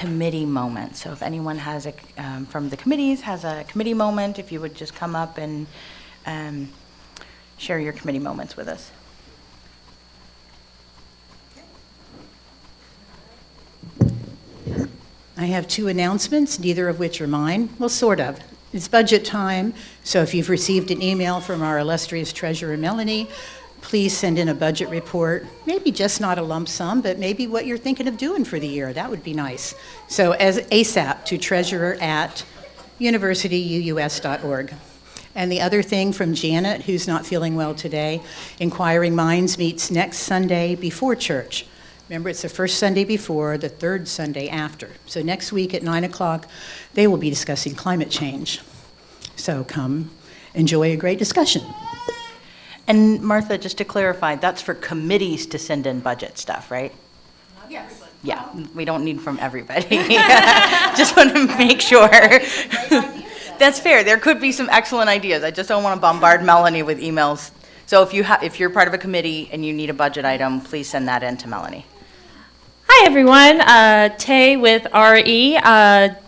committee moment. So if anyone has from the committees has a committee moment, if you would just come up and share your committee moments with us. I have two announcements, neither of which are mine. Well, sort of. It's budget time, so if you've received an email from our illustrious treasurer, Melanie, please send in a budget report. Maybe just not a lump sum, but maybe what you're thinking of doing for the year. That would be nice. So as ASAP to treasurer@universityuus.org. And the other thing from Janet, who's not feeling well today, Inquiring Minds meets next Sunday before church. Remember, it's the first Sunday before, the third Sunday after. So next week at 9 o'clock, they will be discussing climate change. So come enjoy a great discussion. And Martha, just to clarify, that's for committees to send in budget stuff, right? Yes. Yeah, we don't need from everybody. Just want to make sure. That's fair. There could be some excellent ideas. I just don't want to bombard Melanie with emails. So if you're part of a committee and you need a budget item, please send that in to Melanie. Hi everyone, Tay with RE.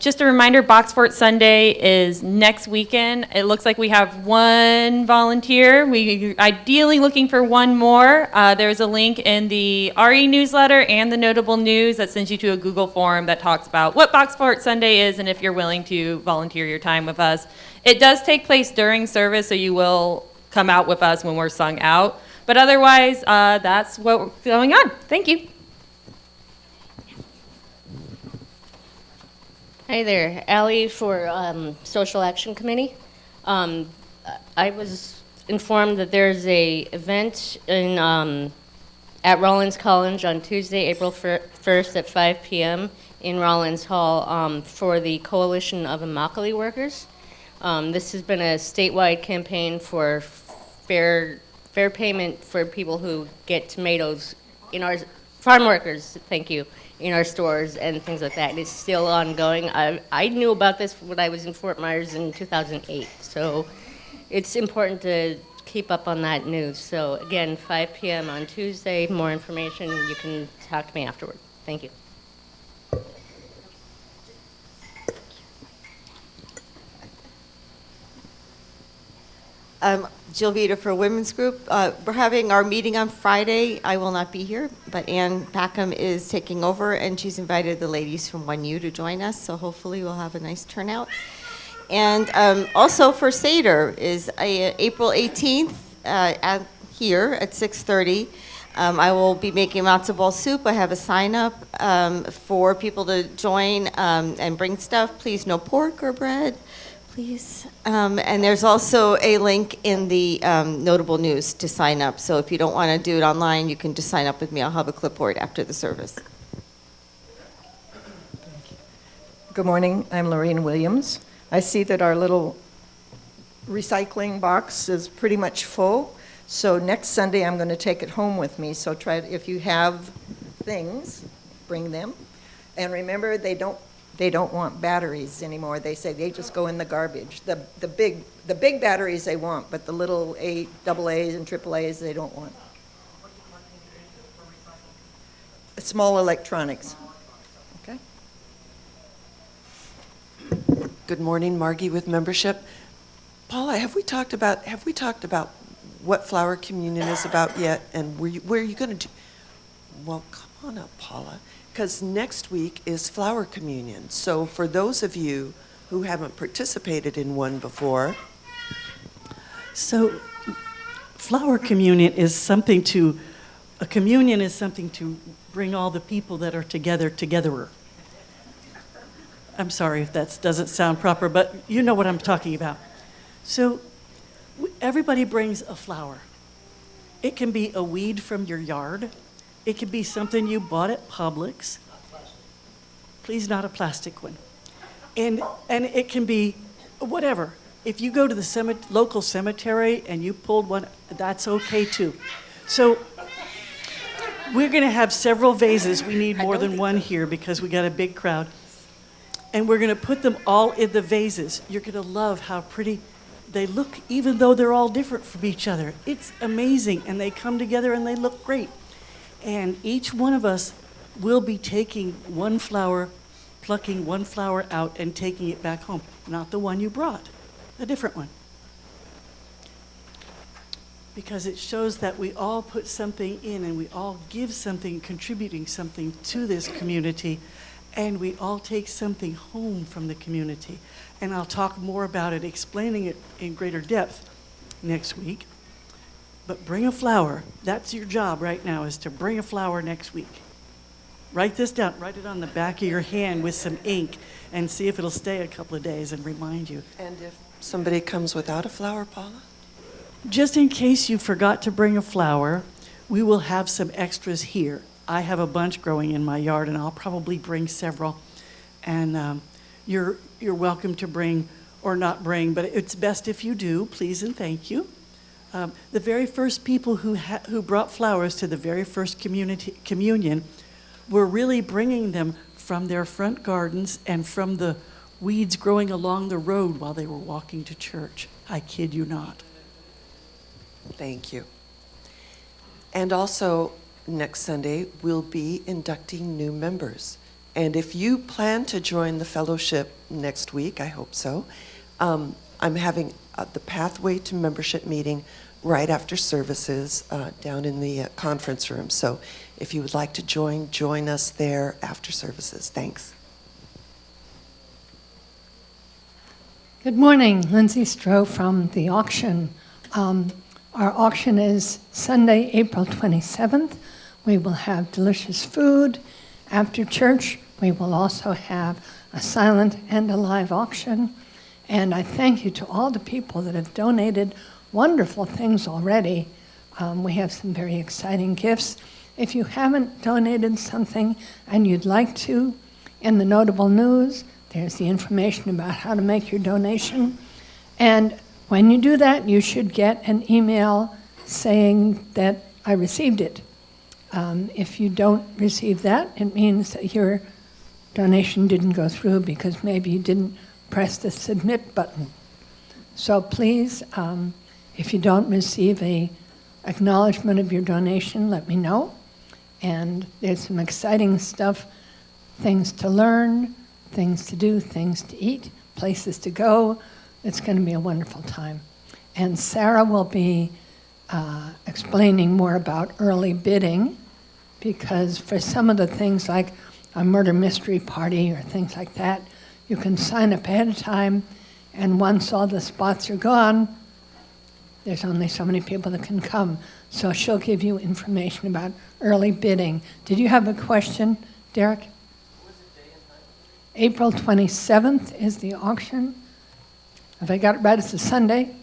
Just a reminder, Boxfort Sunday is next weekend. It looks like we have one volunteer. We ideally looking for one more. There's a link in the RE newsletter and the notable news that sends you to a Google form that talks about what Boxfort Sunday is and if you're willing to volunteer your time with us. It does take place during service, so you will come out with us when we're sung out. But otherwise, that's what's going on. Thank you. Hi there, Allie for Social Action Committee. I was informed that there's a event in at Rollins College on Tuesday, April 1st at 5 p.m. in Rollins Hall for the Coalition of Immokalee Workers. This has been a statewide campaign for fair payment for people who get tomatoes in our farm workers. Thank you. In our stores and things like that. It's still ongoing. I knew about this when I was in Fort Myers in 2008, so it's important to keep up on that news. So again, 5 p.m. on Tuesday, more information, you can talk to me afterward. Thank you. Jill Vita for Women's Group. We're having our meeting on Friday. I will not be here, but Ann Packham is taking over, and she's invited the ladies from 1U to join us, so hopefully we'll have a nice turnout. And also for Seder is April 18th here at 6:30. I will be making matzo ball soup. I have a sign up for people to join and bring stuff. Please, no pork or bread. Please. And there's also a link in the notable news to sign up. So if you don't want to do it online, you can just sign up with me. I'll have a clipboard after the service. Thank you. Good morning. I'm Lorraine Williams. I see that our little recycling box is pretty much full. So next Sunday, I'm going to take it home with me. So if you have things, bring them. And remember, they don't want batteries anymore. They say they just go in the garbage. The big batteries they want, but the little AA's and AAA's they don't want. Small electronics. Okay. Good morning, Margie with membership. Paula, have we talked about what Flower Communion is about yet, and where are you going to do? Well, come on up, Paula. Because next week is Flower Communion. So for those of you who haven't participated in one before. So Flower Communion is something to bring all the people that are together. I'm sorry if that doesn't sound proper, but you know what I'm talking about. So everybody brings a flower. It can be a weed from your yard. It could be something you bought at Publix. Please, not a plastic one. And it can be whatever. If you go to the local cemetery and you pulled one, that's okay too. So we're going to have several vases. We need more than one here because we got a big crowd. And we're going to put them all in the vases. You're going to love how pretty they look, even though they're all different from each other. It's amazing, and they come together and they look great. And each one of us will be taking one flower plucking one flower out and taking it back home. Not the one you brought, a different one. Because it shows that we all put something in and we all give something, contributing something to this community, and we all take something home from the community. And I'll talk more about it, explaining it in greater depth next week. But bring a flower. That's your job right now, is to bring a flower next week. Write this down. Write it on the back of your hand with some ink and see if it'll stay a couple of days and remind you. And if somebody comes without a flower, Paula? Just in case you forgot to bring a flower, we will have some extras here. I have a bunch growing in my yard, and I'll probably bring several. And you're welcome to bring or not bring, but it's best if you do, please and thank you. The very first people who brought flowers to the very first communion were really bringing them from their front gardens and from the weeds growing along the road while they were walking to church. I kid you not. Thank you. And also, next Sunday, we'll be inducting new members. And if you plan to join the fellowship next week, I hope so, I'm having the Pathway to Membership meeting right after services down in the conference room. So if you would like to join us there after services. Thanks. Good morning, Lindsay Stroh from the auction. Our auction is Sunday, April 27th. We will have delicious food. After church, we will also have a silent and a live auction. And I thank you to all the people that have donated wonderful things already. We have some very exciting gifts. If you haven't donated something and you'd like to, in the notable news, there's the information about how to make your donation. And when you do that, you should get an email saying that I received it. If you don't receive that, it means that your donation didn't go through because maybe you didn't press the submit button. So please, if you don't receive an acknowledgement of your donation, let me know. And there's some exciting stuff, things to learn, things to do, things to eat, places to go. It's going to be a wonderful time. And Sarah will be explaining more about early bidding, because for some of the things like a murder mystery party or things like that, you can sign up ahead of time, and once all the spots are gone, there's only so many people that can come. So she'll give you information about early bidding. Did you have a question, Derek? What was the day and time? April 27th is the auction. If I got it right, it's a Sunday.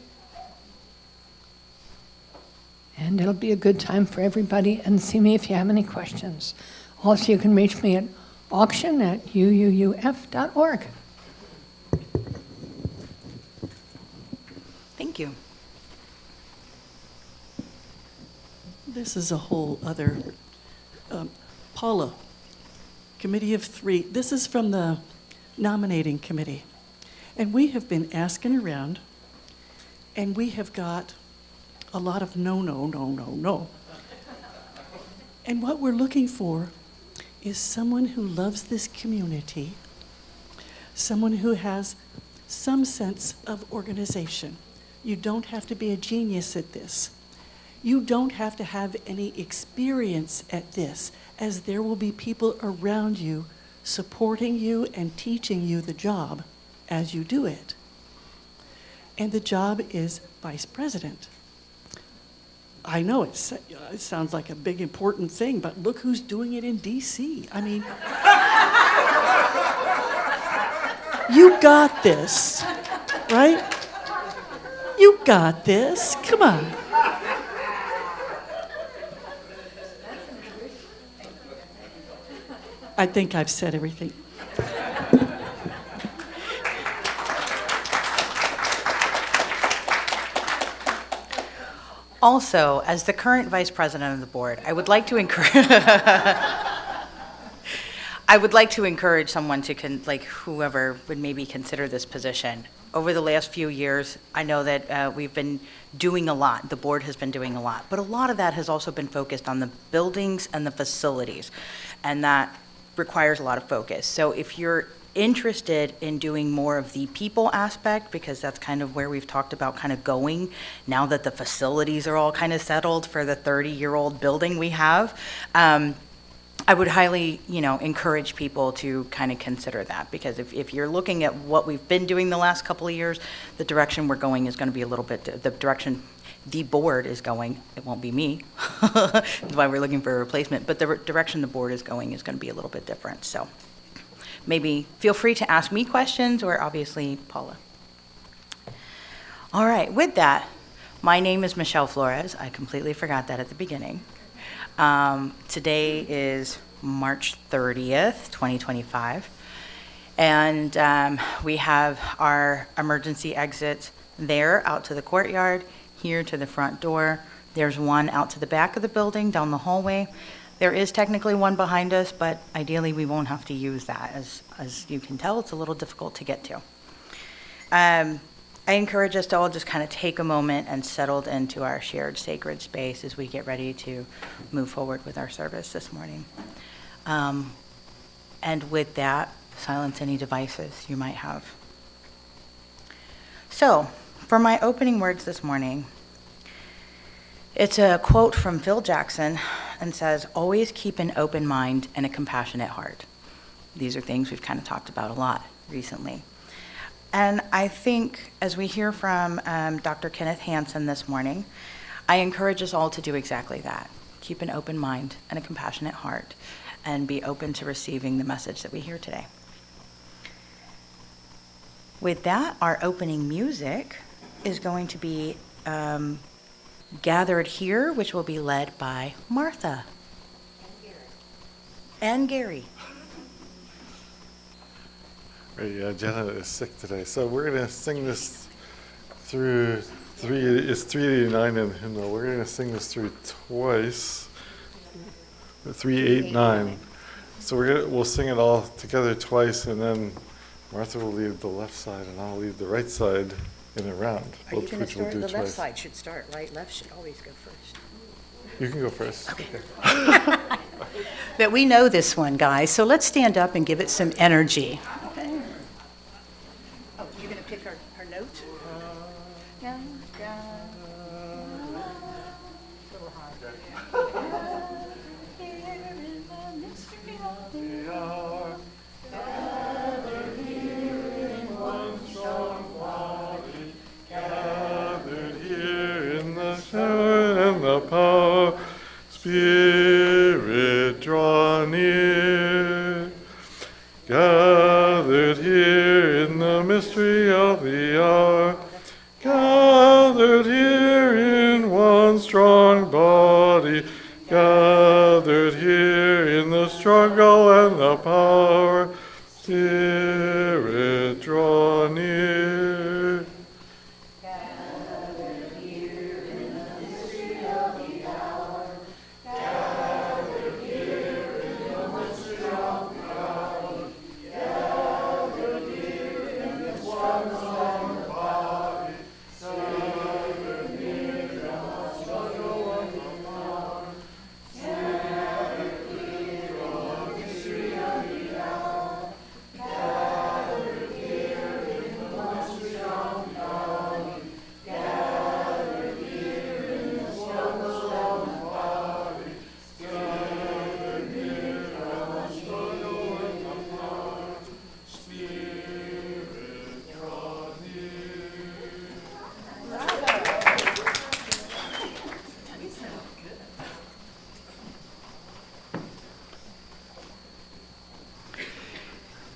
And it'll be a good time for everybody. And see me if you have any questions. Also, you can reach me at auction@uuuf.org. Thank you. This is a whole other, Paula, committee of 3. This is from the nominating committee. And we have been asking around, and we have got a lot of no. And what we're looking for is someone who loves this community, someone who has some sense of organization. You don't have to be a genius at this. You don't have to have any experience at this, as there will be people around you supporting you and teaching you the job as you do it. And the job is vice president. I know it sounds like a big important thing, but look who's doing it in DC. I mean, you got this, right? You got this. Come on. I think I've said everything. Also, as the current vice president of the board, I would like to encourage someone to, whoever would maybe consider this position. Over the last few years, I know that we've been doing a lot. The board has been doing a lot. But a lot of that has also been focused on the buildings and the facilities. And that requires a lot of focus. So if you're interested in doing more of the people aspect, because that's kind of where we've talked about kind of going now that the facilities are all kind of settled for the 30-year-old building we have, I would highly, encourage people to kind of consider that, because if you're looking at what we've been doing the last couple of years, the direction we're going is going to be a little bit, the direction the board is going, it won't be me, that's why we're looking for a replacement, but the direction the board is going is going to be a little bit different. So maybe feel free to ask me questions, or obviously Paula. All right, with that, my name is Michelle Flores. I completely forgot that at the beginning. Today is March 30th, 2025, and we have our emergency exits there out to the courtyard, here to the front door. There's one out to the back of the building, down the hallway. There is technically one behind us, but ideally we won't have to use that. As you can tell, it's a little difficult to get to. I encourage us to all just kind of take a moment and settle into our shared sacred space as we get ready to move forward with our service this morning. And with that, silence any devices you might have. So, for my opening words this morning, it's a quote from Phil Jackson and says, "Always keep an open mind and a compassionate heart." These are things we've kind of talked about a lot recently. And I think as we hear from Dr. Kenneth Hanson this morning, I encourage us all to do exactly that. Keep an open mind and a compassionate heart, and be open to receiving the message that we hear today. With that, our opening music is going to be Gathered Here, which will be led by Martha. And Gary. Right, Jenna is sick today, so we're going to sing this through it's 389 in the hymnal. We're going to sing this through twice, 389. So we'll sing it all together twice, and then Martha will lead the left side, and I'll lead the right side in a round. Are you going to start? The left twice. side should start, right? Left should always go first. You can go first. Okay. But we know this one, guys, so let's stand up and give it some energy. Okay. Oh, you're going to pick our note? And the power, Spirit, draw near. Gathered here in the mystery of the hour, gathered here in one strong body, gathered here in the struggle and the power, Spirit, draw near.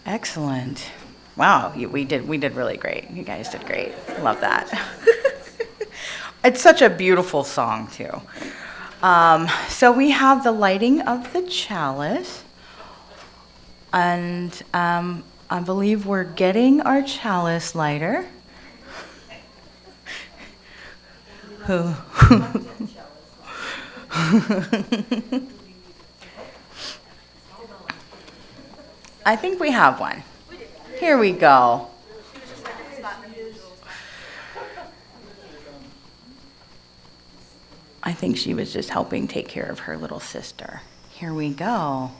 Excellent. Wow, we did really great. You guys did great. Love that. It's such a beautiful song, too. So we have the lighting of the chalice, and I believe we're getting our chalice lighter. Who? I think we have one. Here we go. I think she was just helping take care of her little sister. Here we go.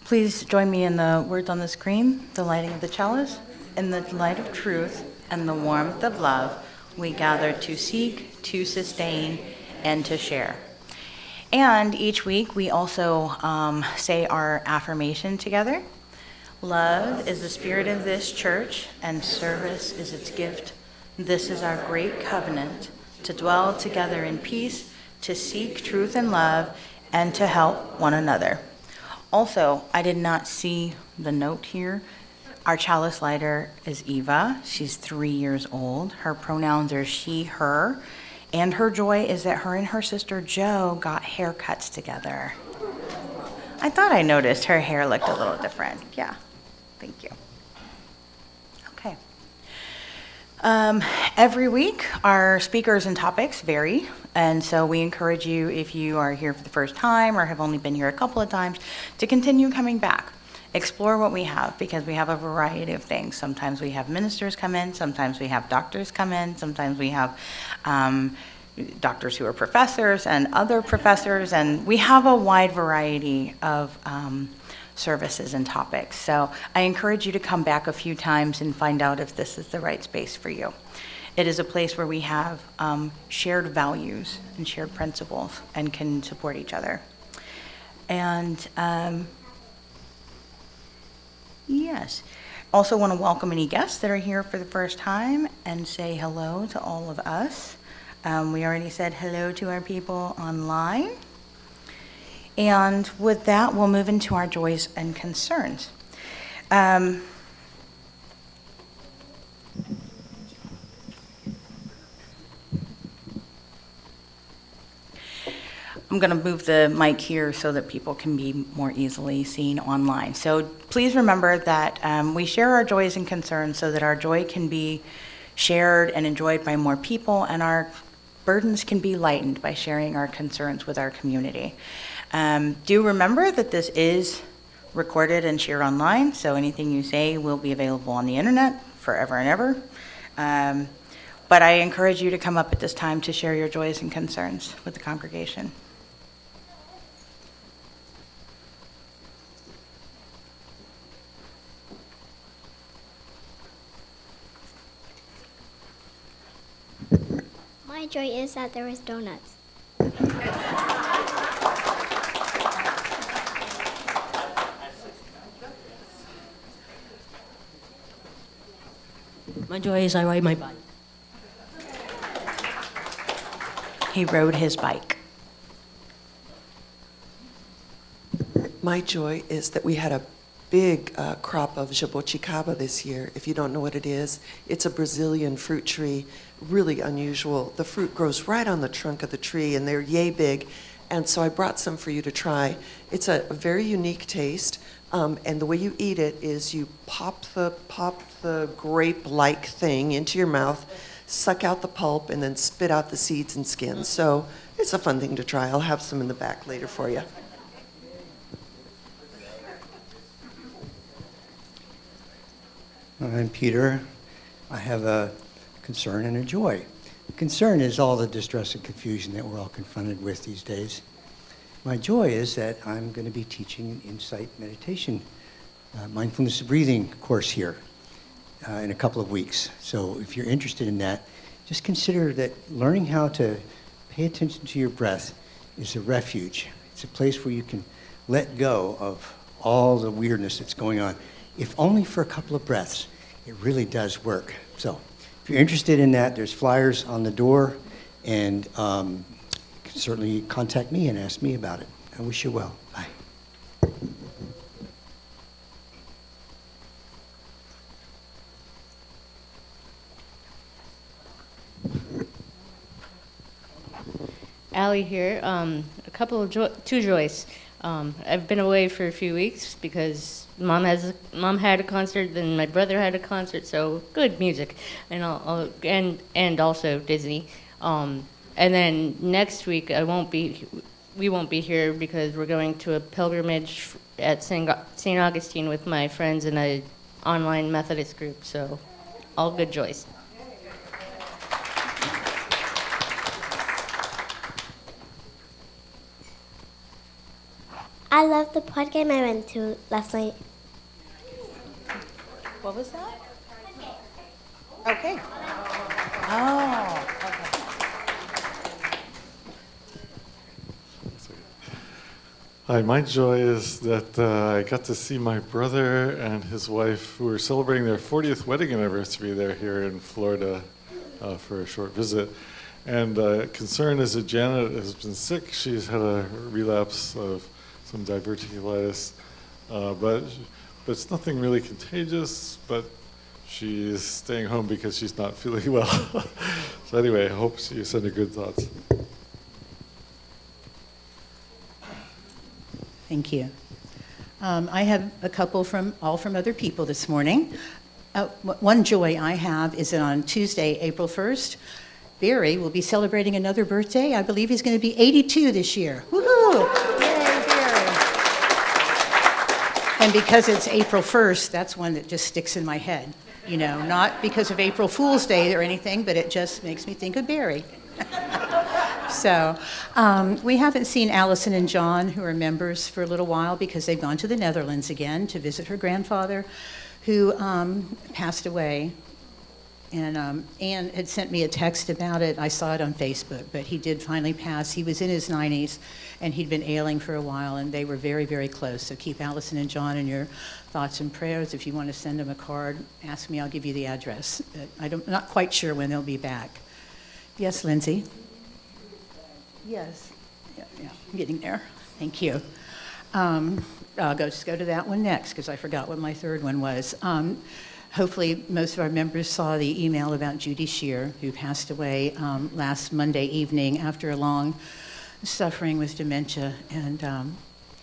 Please join me in the words on the screen, the lighting of the chalice. In the light of truth and the warmth of love, we gather to seek, to sustain, and to share. And each week we also say our affirmation together. Love is the spirit of this church, and service is its gift. This is our great covenant, to dwell together in peace, to seek truth and love, and to help one another. Also, I did not see the note here. Our chalice lighter is Eva. She's 3 years old. Her pronouns are she, her, and her joy is that her and her sister Jo got haircuts together. I thought I noticed her hair looked a little different. Yeah, thank you. Okay. Every week, our speakers and topics vary, and so we encourage you, if you are here for the first time or have only been here a couple of times, to continue coming back. Explore what we have, because we have a variety of things. Sometimes we have ministers come in, sometimes we have doctors come in, sometimes we have doctors who are professors and other professors, and we have a wide variety of services and topics. So I encourage you to come back a few times and find out if this is the right space for you. It is a place where we have shared values and shared principles and can support each other. And yes, also want to welcome any guests that are here for the first time and say hello to all of us. We already said hello to our people online. And with that, we'll move into our joys and concerns. I'm going to move the mic here so that people can be more easily seen online. So please remember that we share our joys and concerns so that our joy can be shared and enjoyed by more people, and our burdens can be lightened by sharing our concerns with our community. Do remember that this is recorded and shared online, so anything you say will be available on the internet forever and ever. But I encourage you to come up at this time to share your joys and concerns with the congregation. My joy is that there was donuts. My joy is I ride my bike. He rode his bike. My joy is that we had a big crop of jabuticaba this year. If you don't know what it is, it's a Brazilian fruit tree, really unusual. The fruit grows right on the trunk of the tree, and they're yay big. And so I brought some for you to try. It's a very unique taste, and the way you eat it is you pop the grape-like thing into your mouth, suck out the pulp, and then spit out the seeds and skins. So it's a fun thing to try. I'll have some in the back later for you. I'm Peter. I have a concern and a joy. Concern is all the distress and confusion that we're all confronted with these days. My joy is that I'm going to be teaching an insight meditation, mindfulness of breathing course here in a couple of weeks. So if you're interested in that, just consider that learning how to pay attention to your breath is a refuge. It's a place where you can let go of all the weirdness that's going on. If only for a couple of breaths, it really does work. So if you're interested in that, there's flyers on the door, and you can certainly contact me and ask me about it. I wish you well. Bye. Allie here. Two joys. I've been away for a few weeks because mom had a concert, then my brother had a concert, so good music, and and also Disney. And then next week we won't be here because we're going to a pilgrimage at St. Augustine with my friends in an online Methodist group. So all good joys. I love the pod game I went to last night. What was that? Okay. Oh, okay. Hi, my joy is that I got to see my brother and his wife, who are celebrating their 40th wedding anniversary. They're here in Florida for a short visit. And concern is that Janet has been sick. She's had a relapse of some diverticulitis, but it's nothing really contagious, but she's staying home because she's not feeling well. So anyway, I hope you send her good thoughts. Thank you. I have a couple from other people this morning. One joy I have is that on Tuesday, April 1st, Barry will be celebrating another birthday. I believe he's going to be 82 this year. Woohoo! Yay, Barry! And because it's April 1st, that's one that just sticks in my head. You know, not because of April Fool's Day or anything, but it just makes me think of Barry. So we haven't seen Allison and John, who are members, for a little while because they've gone to the Netherlands again to visit her grandfather, who passed away. And Anne had sent me a text about it. I saw it on Facebook, but he did finally pass. He was in his 90s, and he'd been ailing for a while, and they were very, very close. So keep Allison and John in your thoughts and prayers. If you want to send them a card, ask me. I'll give you the address. But I'm not quite sure when they'll be back. Yes, Lindsay? Yes. Yeah, I'm getting there. Thank you. I'll just go to that one next, because I forgot what my third one was. Hopefully, most of our members saw the email about Judy Shear, who passed away last Monday evening after a long suffering with dementia. And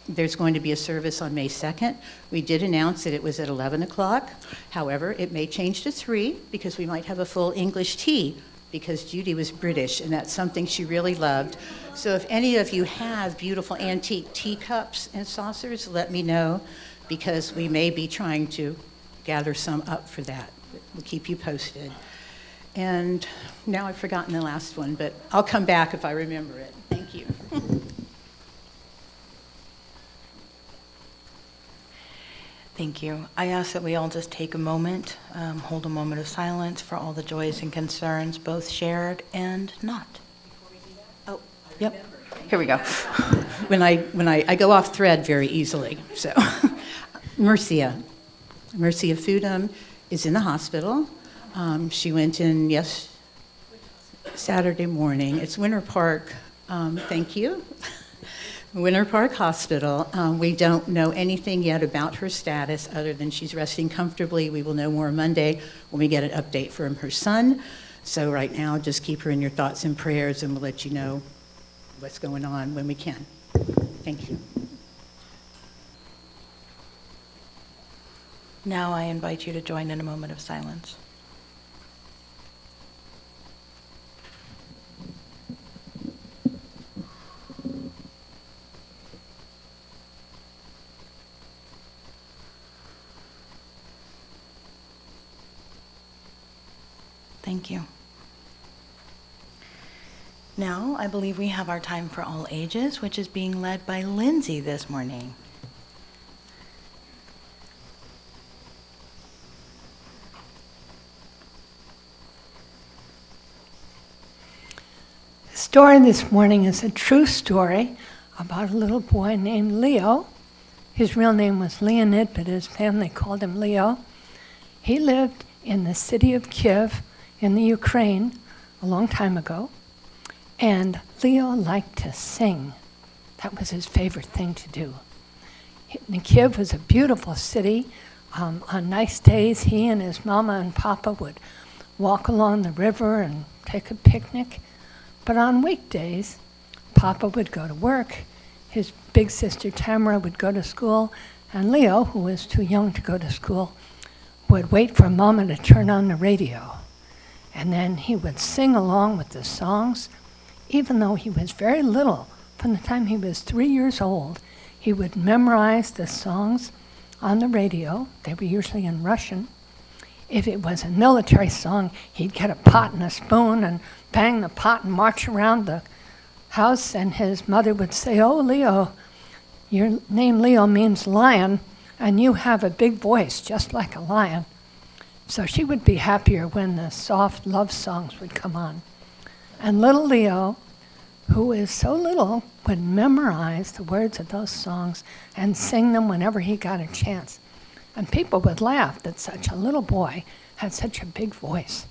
there's going to be a service on May 2nd. We did announce that it was at 11 o'clock. However, it may change to 3 because we might have a full English tea, because Judy was British, and that's something she really loved. So if any of you have beautiful antique teacups and saucers, let me know, because we may be trying to gather some up for that. We'll keep you posted. And now I've forgotten the last one, but I'll come back if I remember it. Thank you. Thank you. I ask that we all just take a moment, hold a moment of silence for all the joys and concerns, both shared and not. Oh, yep. Here we go. When I go off thread very easily. So, Mercia Foodum is in the hospital. She went in Saturday morning. It's Winter Park. Thank you. Winter Park Hospital. We don't know anything yet about her status other than she's resting comfortably. We will know more Monday when we get an update from her son. So right now, just keep her in your thoughts and prayers, and we'll let you know what's going on when we can. Thank you. Now I invite you to join in a moment of silence. Thank you. Now, I believe we have our time for all ages, which is being led by Lindsay this morning. The story this morning is a true story about a little boy named Leo. His real name was Leonid, but his family called him Leo. He lived in the city of Kiev in the Ukraine a long time ago, and Leo liked to sing. That was his favorite thing to do. Kiev was a beautiful city. On nice days, he and his mama and papa would walk along the river and take a picnic. But on weekdays, Papa would go to work, his big sister Tamara would go to school, and Leo, who was too young to go to school, would wait for Mama to turn on the radio. And then he would sing along with the songs. Even though he was very little, from the time he was 3 years old, he would memorize the songs on the radio. They were usually in Russian. If it was a military song, he'd get a pot and a spoon and bang the pot and march around the house, and his mother would say, "Oh, Leo, your name Leo means lion, and you have a big voice just like a lion. So she would be happier when the soft love songs would come on. And little Leo, who is so little, would memorize the words of those songs and sing them whenever he got a chance. And people would laugh that such a little boy had such a big voice.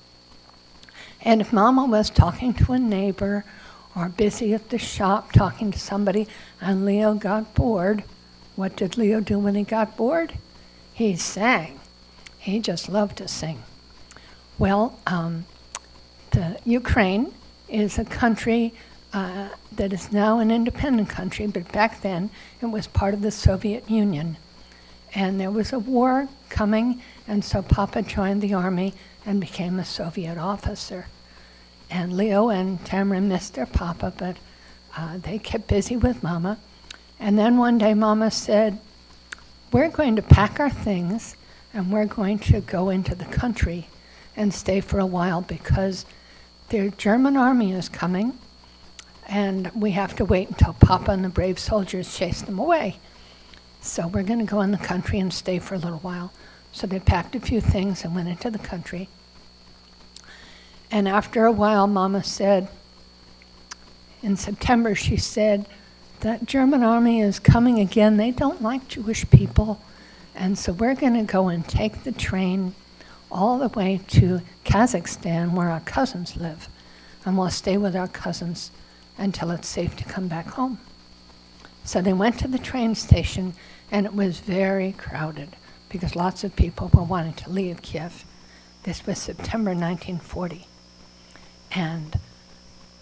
And if Mama was talking to a neighbor or busy at the shop talking to somebody and Leo got bored, what did Leo do when he got bored? He sang. He just loved to sing. Well, the Ukraine is a country that is now an independent country, but back then it was part of the Soviet Union. And there was a war coming, and so Papa joined the army and became a Soviet officer. And Leo and Tamara missed their Papa, but they kept busy with Mama. And then one day Mama said, we're going to pack our things and we're going to go into the country and stay for a while because the German army is coming and we have to wait until Papa and the brave soldiers chase them away. So we're going to go in the country and stay for a little while. So they packed a few things and went into the country. And after a while, Mama said, in September, she said, that German army is coming again. They don't like Jewish people. And so we're going to go and take the train all the way to Kazakhstan, where our cousins live. And we'll stay with our cousins until it's safe to come back home. So they went to the train station, and it was very crowded because lots of people were wanting to leave Kiev. This was September 1940. And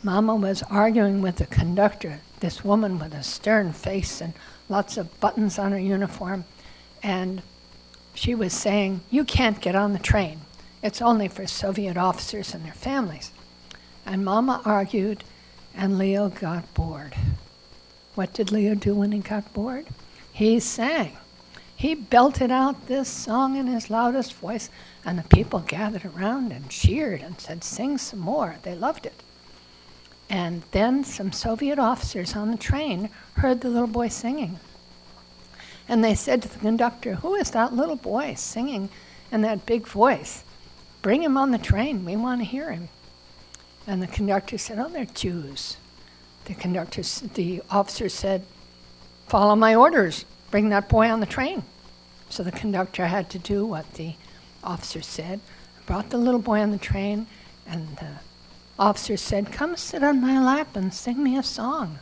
Mama was arguing with the conductor, this woman with a stern face and lots of buttons on her uniform. And she was saying, you can't get on the train. It's only for Soviet officers and their families. And Mama argued, and Leo got bored. What did Leo do when he got bored? He sang. He belted out this song in his loudest voice, and the people gathered around and cheered and said, sing some more. They loved it. And then some Soviet officers on the train heard the little boy singing. And they said to the conductor, who is that little boy singing in that big voice? Bring him on the train. We want to hear him. And the conductor said, oh, they're Jews. The officer said, follow my orders. Bring that boy on the train. So the conductor had to do what the officer said. Brought the little boy on the train, and the officer said, come sit on my lap and sing me a song.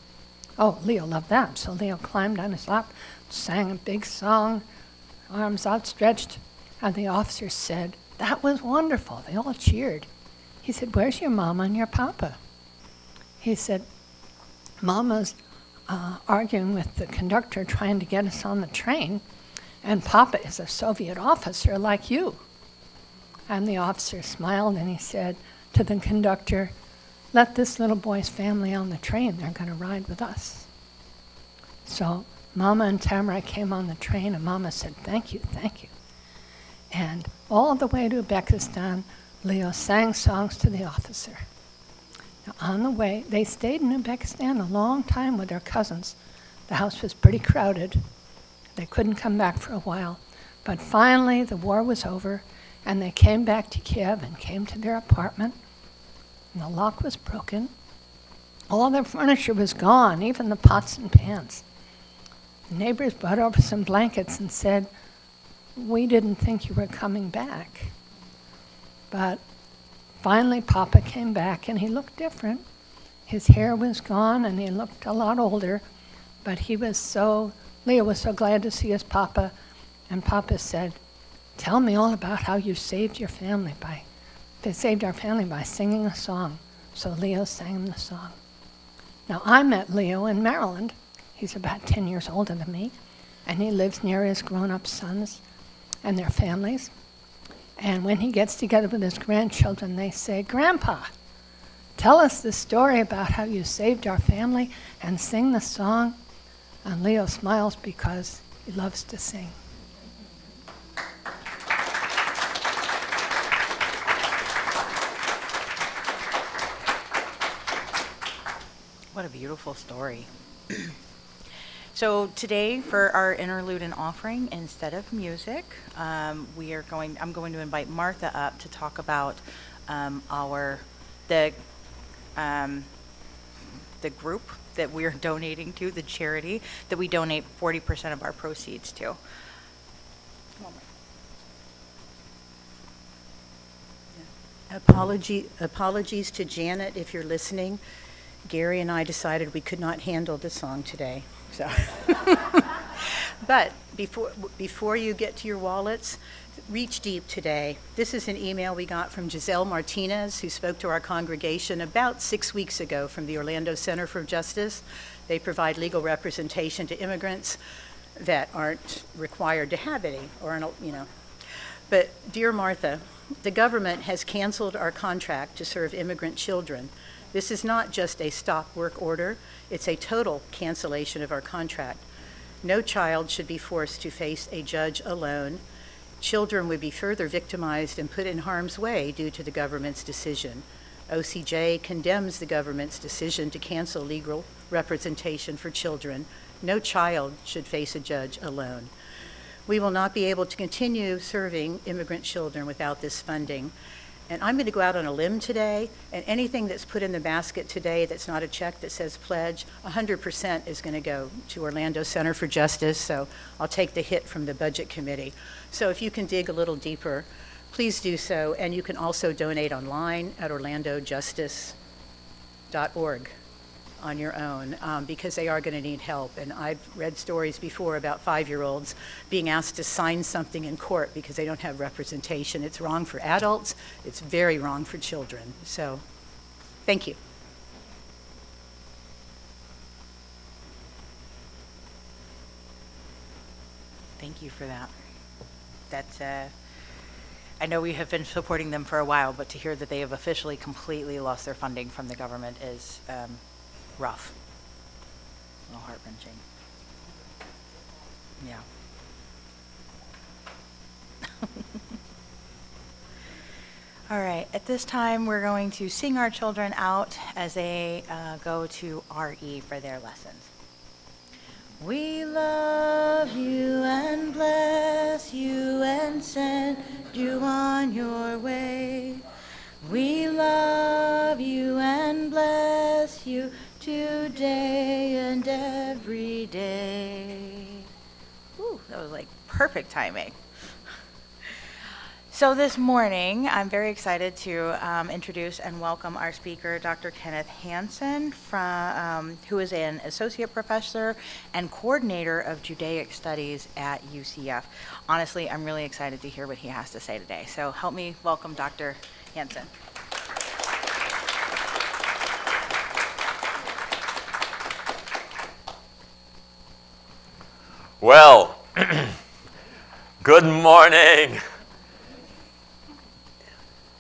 Oh, Leo loved that. So Leo climbed on his lap, sang a big song, arms outstretched. And the officer said, that was wonderful. They all cheered. He said, where's your mama and your papa? He said, Mama's arguing with the conductor trying to get us on the train, and Papa is a Soviet officer like you. And the officer smiled and he said to the conductor, let this little boy's family on the train. They're going to ride with us. So Mama and Tamara came on the train, and Mama said, thank you, thank you. And all the way to Uzbekistan, Leo sang songs to the officer. Now, on the way, they stayed in Uzbekistan a long time with their cousins. The house was pretty crowded. They couldn't come back for a while. But finally, the war was over, and they came back to Kiev and came to their apartment. And the lock was broken. All their furniture was gone, even the pots and pans. The neighbors brought over some blankets and said, we didn't think you were coming back. But finally, Papa came back, and he looked different. His hair was gone, and he looked a lot older. But Leo was so glad to see his Papa. And Papa said, tell me all about how you saved our family by singing a song. So Leo sang him the song. Now, I met Leo in Maryland. He's about 10 years older than me. And he lives near his grown-up sons and their families. And when he gets together with his grandchildren, they say, Grandpa, tell us the story about how you saved our family and sing the song. And Leo smiles because he loves to sing. What a beautiful story. So today, for our interlude and offering, instead of music, I'm going to invite Martha up to talk about the group that we're donating to, the charity that we donate 40% of our proceeds to. Apologies to Janet if you're listening. Gary and I decided we could not handle the song today. So, but before you get to your wallets, reach deep today. This is an email we got from Giselle Martinez, who spoke to our congregation about 6 weeks ago from the Orlando Center for Justice. They provide legal representation to immigrants that aren't required to have any, But dear Martha, the government has canceled our contract to serve immigrant children. This is not just a stop work order, it's a total cancellation of our contract. No child should be forced to face a judge alone. Children would be further victimized and put in harm's way due to the government's decision. OCJ condemns the government's decision to cancel legal representation for children. No child should face a judge alone. We will not be able to continue serving immigrant children without this funding. And I'm going to go out on a limb today, and anything that's put in the basket today that's not a check that says pledge, 100% is going to go to Orlando Center for Justice, so I'll take the hit from the Budget Committee. So if you can dig a little deeper, please do so, and you can also donate online at orlandojustice.org on your own, because they are going to need help. And I've read stories before about 5-year-olds being asked to sign something in court because they don't have representation. It's wrong for adults. It's very wrong for children. So, thank you. Thank you for that. That's, I know we have been supporting them for a while, but to hear that they have officially completely lost their funding from the government is rough. A little heart-wrenching. Yeah. All right, at this time, we're going to sing our children out as they go to RE for their lessons. We love you and bless you and send you on your way. We love you and bless you today and every day. Ooh, that was like perfect timing. So this morning, I'm very excited to introduce and welcome our speaker, Dr. Kenneth Hanson, who is an associate professor and coordinator of Judaic studies at UCF. Honestly, I'm really excited to hear what he has to say today. So help me welcome Dr. Hanson. Well, good morning.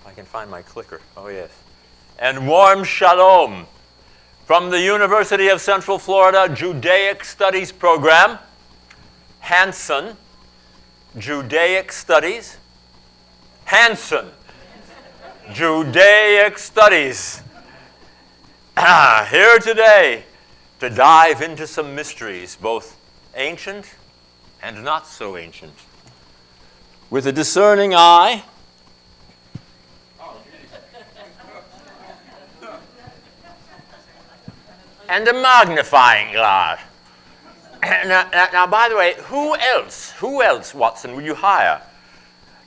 I can find my clicker. Oh, yes. And warm shalom from the University of Central Florida Judaic Studies Program. Hanson, Judaic Studies. Hanson, Judaic Studies. Here today to dive into some mysteries, both ancient and not so ancient. With a discerning eye, and a magnifying glass. Now, by the way, who else, Watson, will you hire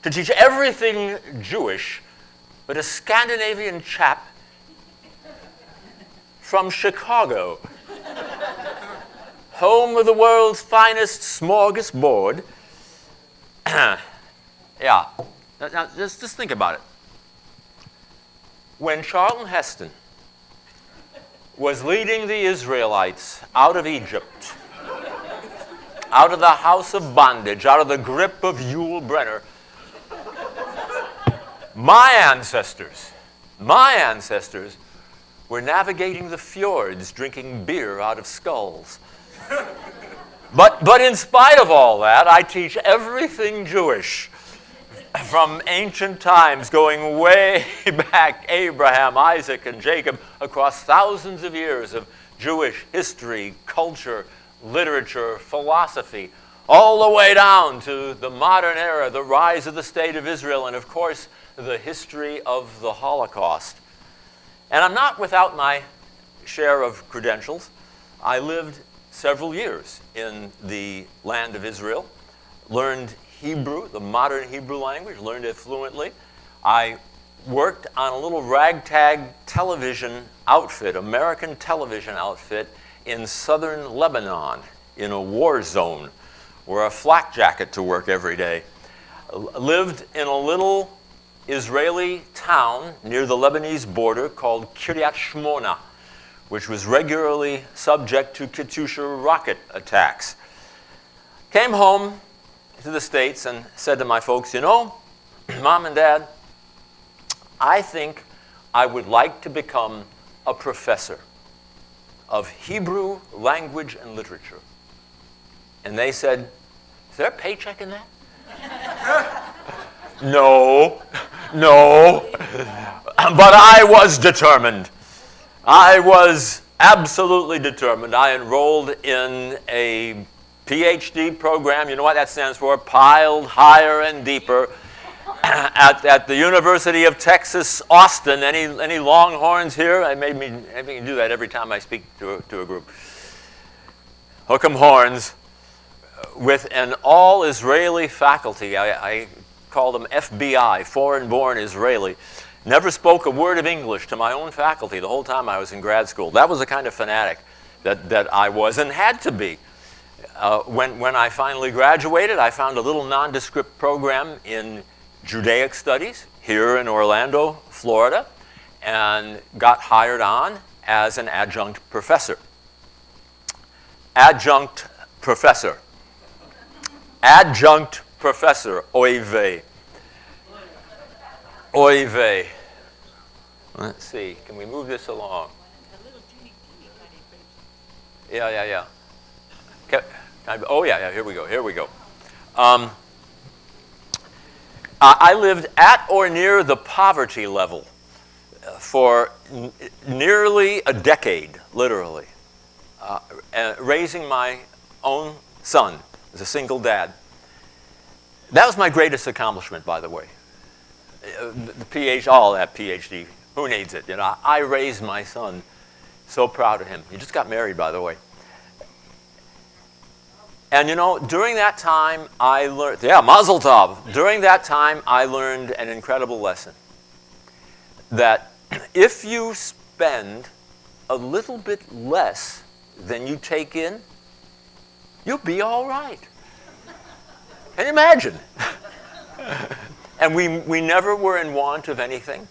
to teach everything Jewish but a Scandinavian chap from Chicago, home of the world's finest smorgasbord? Yeah. Now, just think about it. When Charlton Heston was leading the Israelites out of Egypt, out of the house of bondage, out of the grip of Yul Brynner, my ancestors were navigating the fjords, drinking beer out of skulls. But in spite of all that, I teach everything Jewish from ancient times, going way back, Abraham, Isaac, and Jacob, across thousands of years of Jewish history, culture, literature, philosophy, all the way down to the modern era, the rise of the State of Israel, and of course, the history of the Holocaust. And I'm not without my share of credentials. I lived several years in the land of Israel, learned Hebrew, the modern Hebrew language, learned it fluently. I worked on a little ragtag television outfit, American television outfit, in southern Lebanon, in a war zone, wore a flak jacket to work every day. Lived in a little Israeli town near the Lebanese border called Kiryat Shmona, which was regularly subject to Katyusha rocket attacks. Came home to the States and said to my folks, you know, Mom and Dad, I think I would like to become a professor of Hebrew language and literature. And they said, is there a paycheck in that? No. But I was determined. I was absolutely determined. I enrolled in a PhD program. You know what that stands for? Piled higher and deeper. At the University of Texas, Austin. Any Longhorns here? I made me do that every time I speak to a group. Hook 'em horns. With an all-Israeli faculty. I call them FBI, foreign-born Israeli. Never spoke a word of English to my own faculty the whole time I was in grad school. That was the kind of fanatic that I was and had to be. When I finally graduated, I found a little nondescript program in Judaic studies here in Orlando, Florida, and got hired on as an adjunct professor. Adjunct professor. Adjunct professor, oy vey. Oy vey. Let's see, can we move this along? Yeah. Oh, yeah, here we go. I lived at or near the poverty level for nearly a decade, literally, raising my own son as a single dad. That was my greatest accomplishment, by the way. All that PhD, who needs it? You know, I raised my son. So proud of him. He just got married, by the way. And you know, during that time, I learned, Mazel Tov. During that time, I learned an incredible lesson. That if you spend a little bit less than you take in, you'll be all right. Can you imagine? And we never were in want of anything.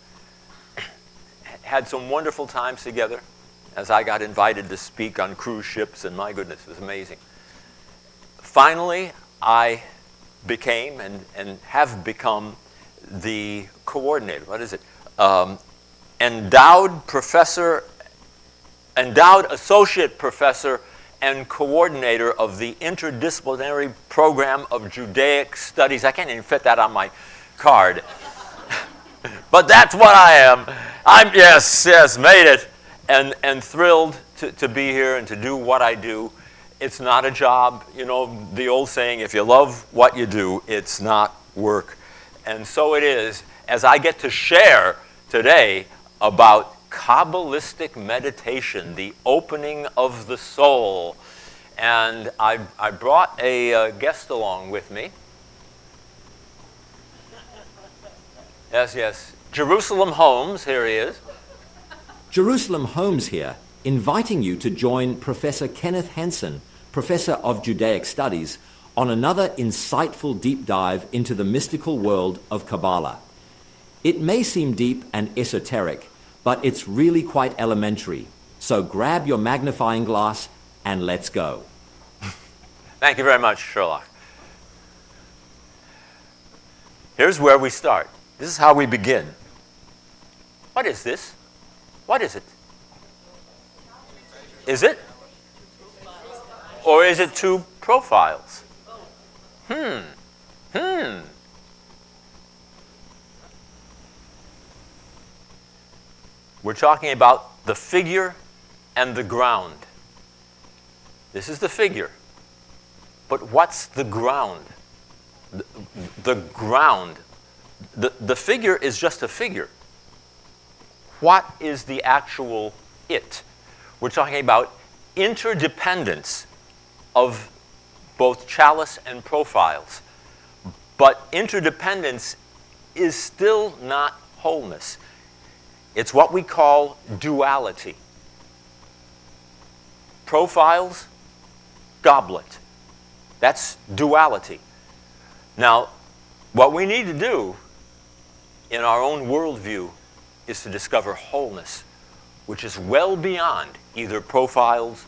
Had some wonderful times together as I got invited to speak on cruise ships, and my goodness, it was amazing. Finally, I became and have become the coordinator. What is it? Endowed associate professor and coordinator of the interdisciplinary program of Judaic studies. I can't even fit that on my card. But that's what I am. I'm, yes, made it. And thrilled to be here and to do what I do. It's not a job. You know, the old saying, if you love what you do, it's not work. And so it is, as I get to share today about Kabbalistic meditation, the opening of the soul. And I brought a guest along with me. Yes. Jerusalem Holmes, here he is. Jerusalem Holmes here, inviting you to join Professor Kenneth Hanson, Professor of Judaic Studies, on another insightful deep dive into the mystical world of Kabbalah. It may seem deep and esoteric, but it's really quite elementary. So grab your magnifying glass and let's go. Thank you very much, Sherlock. Here's where we start. This is how we begin. What is this? What is it? Is it? Or is it two profiles? We're talking about the figure and the ground. This is the figure. But what's the ground? The ground. The figure is just a figure. What is the actual it? We're talking about interdependence of both chalice and profiles. But interdependence is still not wholeness. It's what we call duality. Profiles, goblet. That's duality. Now, what we need to do in our own worldview is to discover wholeness, which is well beyond either profiles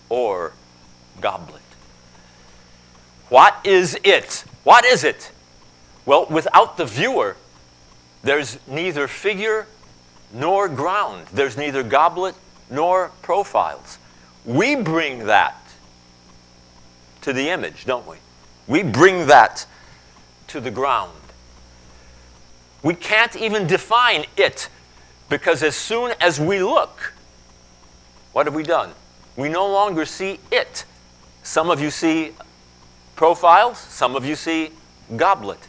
or goblet. What is it? What is it? Well, without the viewer, there's neither figure nor ground. There's neither goblet nor profiles. We bring that to the image, don't we? We bring that to the ground. We can't even define it, because as soon as we look, what have we done? We no longer see it. Some of you see profiles, some of you see goblet.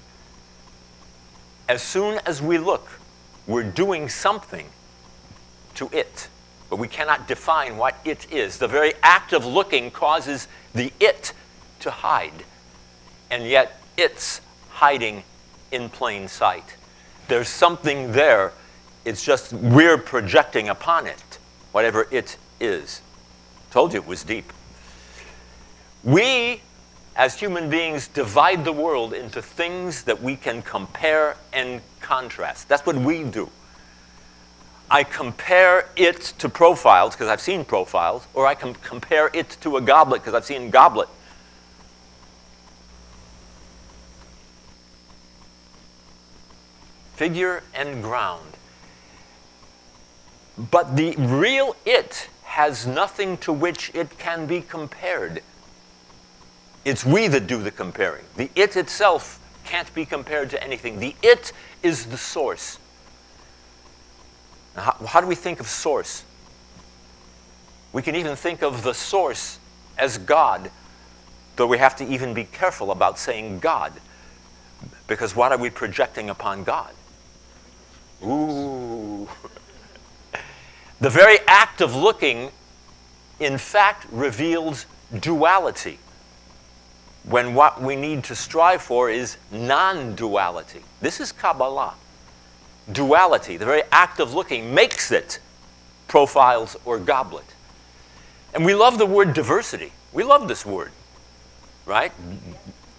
As soon as we look, we're doing something to it, but we cannot define what it is. The very act of looking causes the it to hide, and yet it's hiding in plain sight. There's something there. It's just we're projecting upon it, whatever it is. Told you it was deep. We, as human beings, divide the world into things that we can compare and contrast. That's what we do. I compare it to profiles because I've seen profiles, or I can compare it to a goblet because I've seen goblet. Figure and ground. But the real it has nothing to which it can be compared. It's we that do the comparing. The it itself can't be compared to anything. The it is the source. Now, how do we think of source? We can even think of the source as God, though we have to even be careful about saying God, because what are we projecting upon God? Ooh. The very act of looking, in fact, reveals duality, when what we need to strive for is non-duality. This is Kabbalah. Duality, the very act of looking, makes it profiles or goblet. And we love the word diversity. We love this word, right?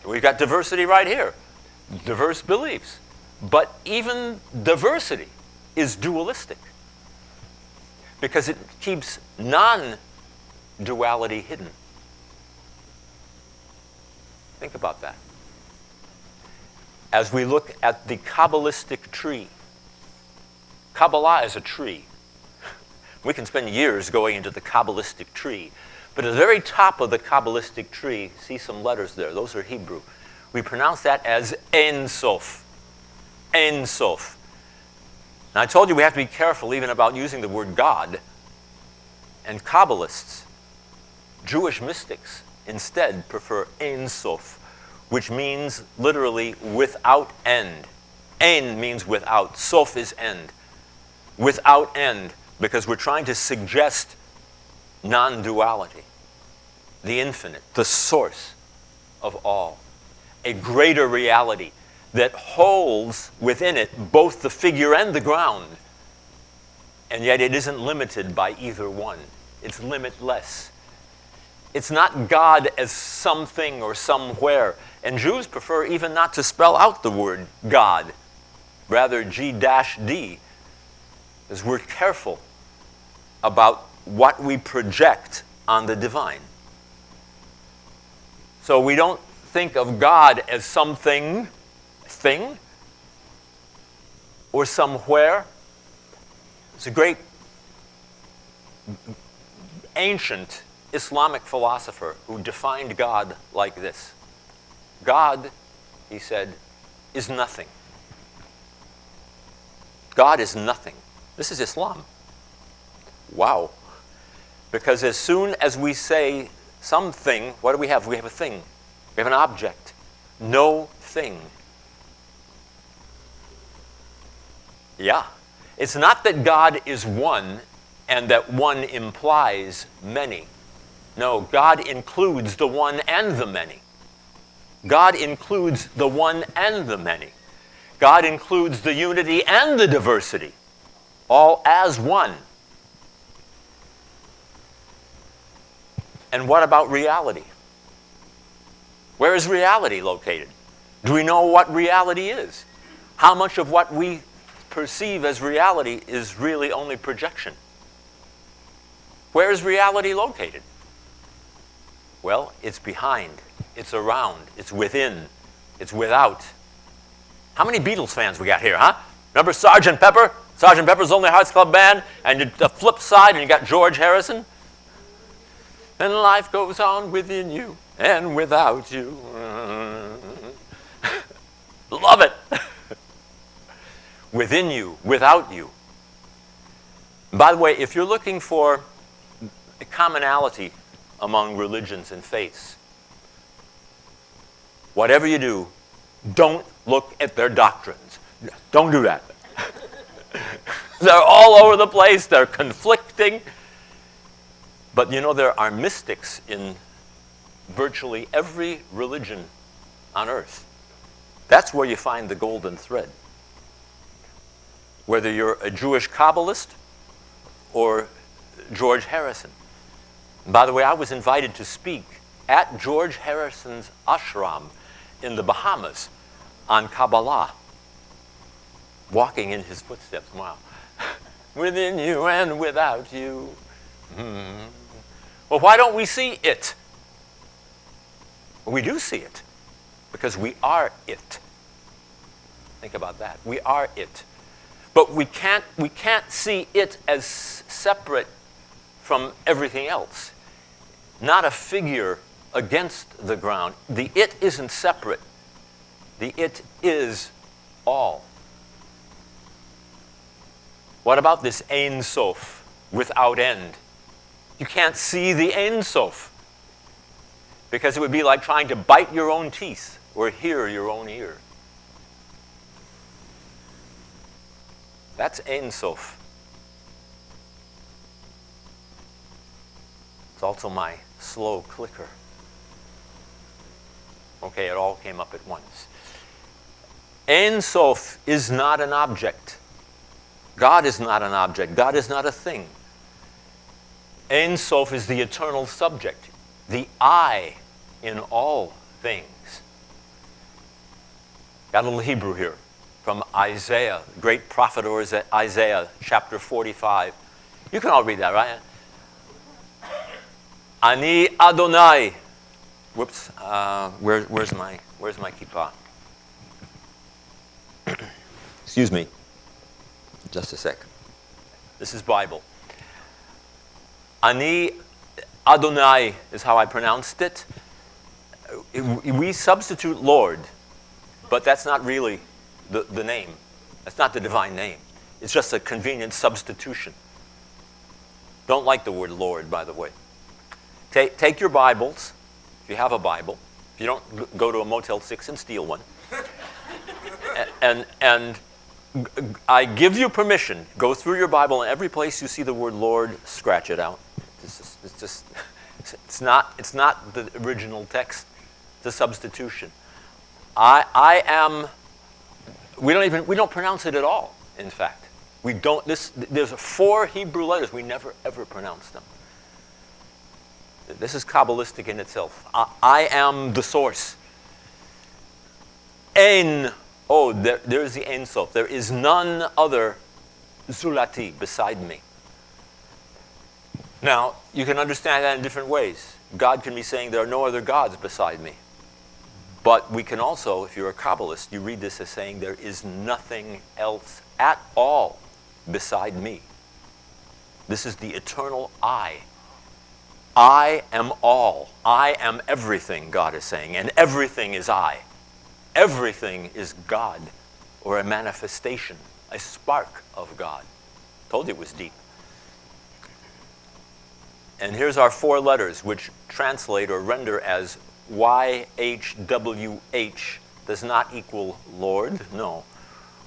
We've got diversity right here. Diverse beliefs. But even diversity is dualistic, because it keeps non-duality hidden. Think about that. As we look at the Kabbalistic tree, Kabbalah is a tree. We can spend years going into the Kabbalistic tree, but at the very top of the Kabbalistic tree, see some letters there, those are Hebrew. We pronounce that as Ein Sof. Ein Sof. Now I told you we have to be careful even about using the word God. And Kabbalists, Jewish mystics, instead prefer Ein Sof, which means literally without end. Ein means without, Sof is end. Without end, because we're trying to suggest non-duality, the infinite, the source of all, a greater reality that holds within it both the figure and the ground, and yet it isn't limited by either one. It's limitless. It's not God as something or somewhere. And Jews prefer even not to spell out the word God, rather G-D, because we're careful about what we project on the divine. So we don't think of God as something, thing, or somewhere. It's a great ancient Islamic philosopher who defined God like this. God, he said, is nothing. God is nothing. This is Islam. Wow. Because as soon as we say something. What do we have? We have a thing. We have an object. No thing. Yeah. It's not that God is one and that one implies many. No, God includes the one and the many. God includes the one and the many. God includes the unity and the diversity, all as one. And what about reality? Where is reality located? Do we know what reality is? How much of what we perceive as reality is really only projection? Where is reality located? Well, it's behind, it's around, it's within, it's without. How many Beatles fans we got here, huh? Remember Sgt. Pepper? Sgt. Pepper's Lonely Hearts Club Band, and the flip side, and you got George Harrison. And life goes on within you and without you. Love it. Within you, without you. By the way, if you're looking for a commonality among religions and faiths, whatever you do, don't look at their doctrines. Don't do that. They're all over the place. They're conflicting. But you know, there are mystics in virtually every religion on earth. That's where you find the golden thread. Whether you're a Jewish Kabbalist or George Harrison. And by the way, I was invited to speak at George Harrison's ashram in the Bahamas on Kabbalah. Walking in his footsteps. Wow. Within you and without you. Well, why don't we see it? Well, we do see it because we are it. Think about that. We are it. But we can't see it as separate from everything else. Not a figure against the ground. The it isn't separate. The it is all. What about this Ein Sof, without end? You can't see the Ein Sof because it would be like trying to bite your own teeth or hear your own ear. That's Ein Sof. It's also my slow clicker. Okay, it all came up at once. Ein Sof is not an object. God is not an object. God is not a thing. Ein Sof is the eternal subject, the I in all things. Got a little Hebrew here from Isaiah, great prophet or Isaiah, chapter 45. You can all read that, right? Ani Adonai. Whoops. Where's my kippah? Excuse me. Just a sec. This is Bible. Ani Adonai is how I pronounced it. We substitute Lord, but that's not really the name. That's not the divine name. It's just a convenient substitution. Don't like the word Lord, by the way. Take your Bibles, if you have a Bible. If you don't, go to a Motel 6 and steal one. And I give you permission. Go through your Bible, and every place you see the word Lord, scratch it out. It's not the original text. It's a substitution. I am. We don't pronounce it at all. In fact, we don't. There's 4 Hebrew letters. We never ever pronounce them. This is Kabbalistic in itself. I am the source. Ein. Oh, there's the Ein Sof. There is none other zulati beside me. Now, you can understand that in different ways. God can be saying there are no other gods beside me. But we can also, if you're a Kabbalist, you read this as saying there is nothing else at all beside me. This is the eternal I. I am all. I am everything, God is saying, and everything is I. Everything is God, or a manifestation, a spark of God. Told you it was deep. And here's our 4 letters, which translate or render as YHWH. Does not equal Lord, no.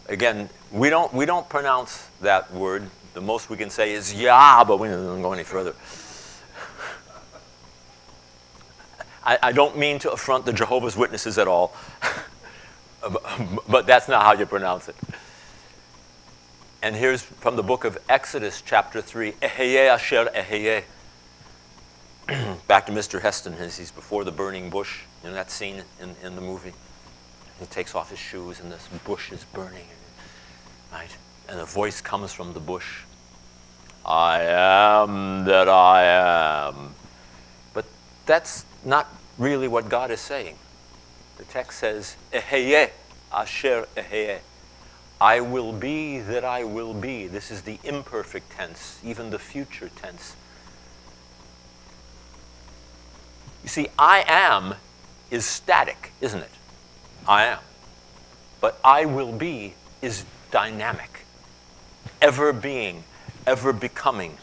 Again, we don't pronounce that word. The most we can say is Yah, but we don't go any further. I don't mean to affront the Jehovah's Witnesses at all, but that's not how you pronounce it. And here's from the book of Exodus, chapter 3, Eheye asher eheye. Back to Mr. Heston as he's before the burning bush. You know that scene in the movie? He takes off his shoes and this bush is burning, right? And a voice comes from the bush. I am that I am. But that's not really what God is saying. The text says, Eheye asher eheye. I will be that I will be. This is the imperfect tense, even the future tense. You see, I am is static, isn't it? I am. But I will be is dynamic, ever being, ever becoming.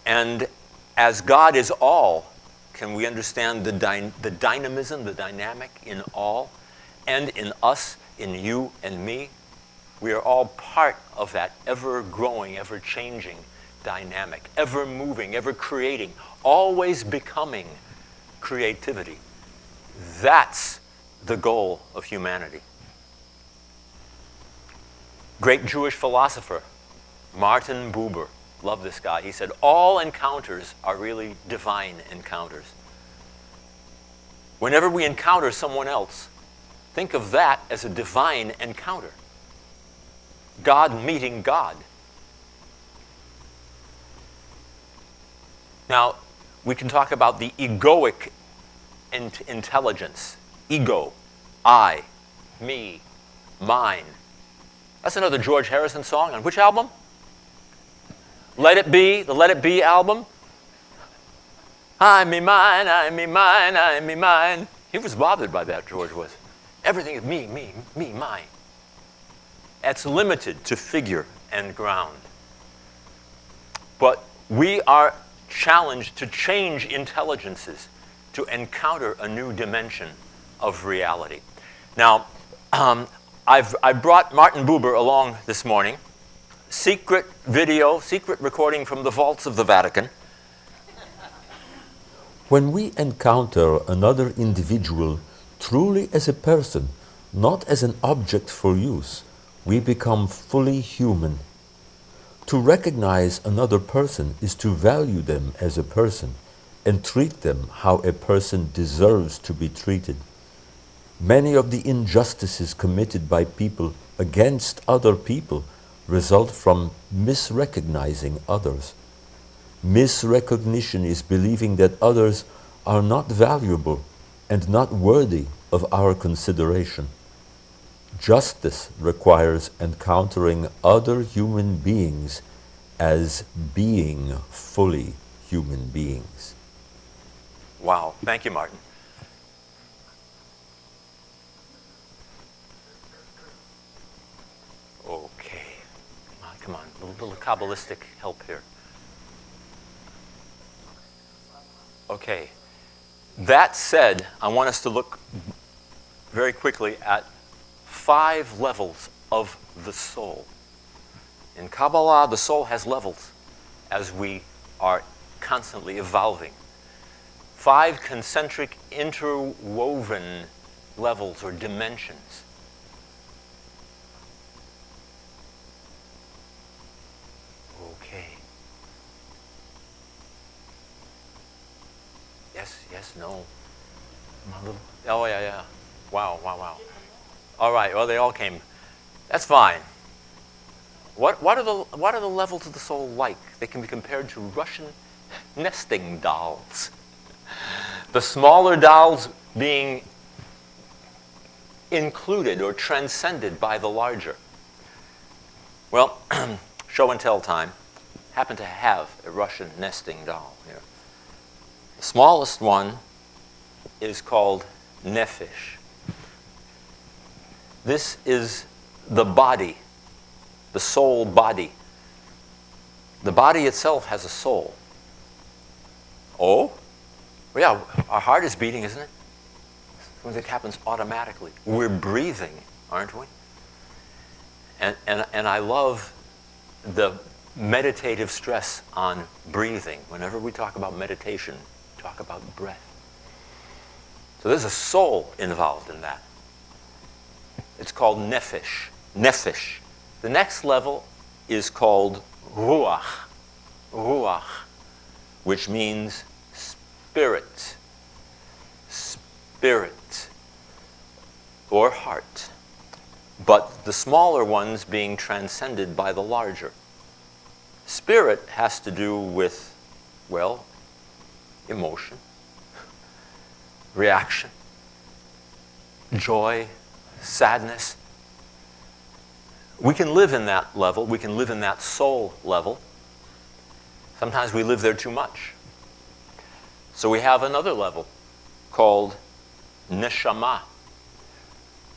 And as God is all, can we understand the dynamism, the dynamic in all, and in us, in you and me? We are all part of that ever-growing, ever-changing dynamic, ever-moving, ever-creating, always becoming creativity. That's the goal of humanity. Great Jewish philosopher, Martin Buber, love this guy. He said, all encounters are really divine encounters. Whenever we encounter someone else, think of that as a divine encounter. God meeting God. Now, we can talk about the egoic intelligence. Ego, I, me, mine. That's another George Harrison song. On which album? Let It Be, the Let It Be album. I, me, mine, I, me, mine, I, me, mine. He was bothered by that, George was. Everything is me, me, me, mine. It's limited to figure and ground. But we are challenged to change intelligences, to encounter a new dimension of reality. Now, I brought Martin Buber along this morning. Secret video, secret recording from the vaults of the Vatican. When we encounter another individual truly as a person, not as an object for use, we become fully human. To recognize another person is to value them as a person and treat them how a person deserves to be treated. Many of the injustices committed by people against other people result from misrecognizing others. Misrecognition is believing that others are not valuable and not worthy of our consideration. Justice requires encountering other human beings as being fully human beings. Wow, thank you, Martin. Okay, come on, a little Kabbalistic help here. Okay, that said, I want us to look very quickly at 5 levels of the soul. In Kabbalah, the soul has levels as we are constantly evolving. 5 concentric interwoven levels or dimensions. Okay. Yes, no. Oh, yeah. Wow. All right, well, they all came. That's fine. What are the levels of the soul like? They can be compared to Russian nesting dolls. The smaller dolls being included or transcended by the larger. Well, show and tell time. Happen to have a Russian nesting doll here. The smallest one is called Nefesh. This is the body, the soul body. The body itself has a soul. Oh? Well, yeah, our heart is beating, isn't it? It happens automatically. We're breathing, aren't we? And I love the meditative stress on breathing. Whenever we talk about meditation, we talk about breath. So there's a soul involved in that. It's called nephesh. Nephesh. The next level is called ruach. Ruach, which means spirit. Spirit or heart. But the smaller ones being transcended by the larger. Spirit has to do with, well, emotion, reaction, joy, sadness. We can live in that level. We can live in that soul level. Sometimes we live there too much. So we have another level called neshama,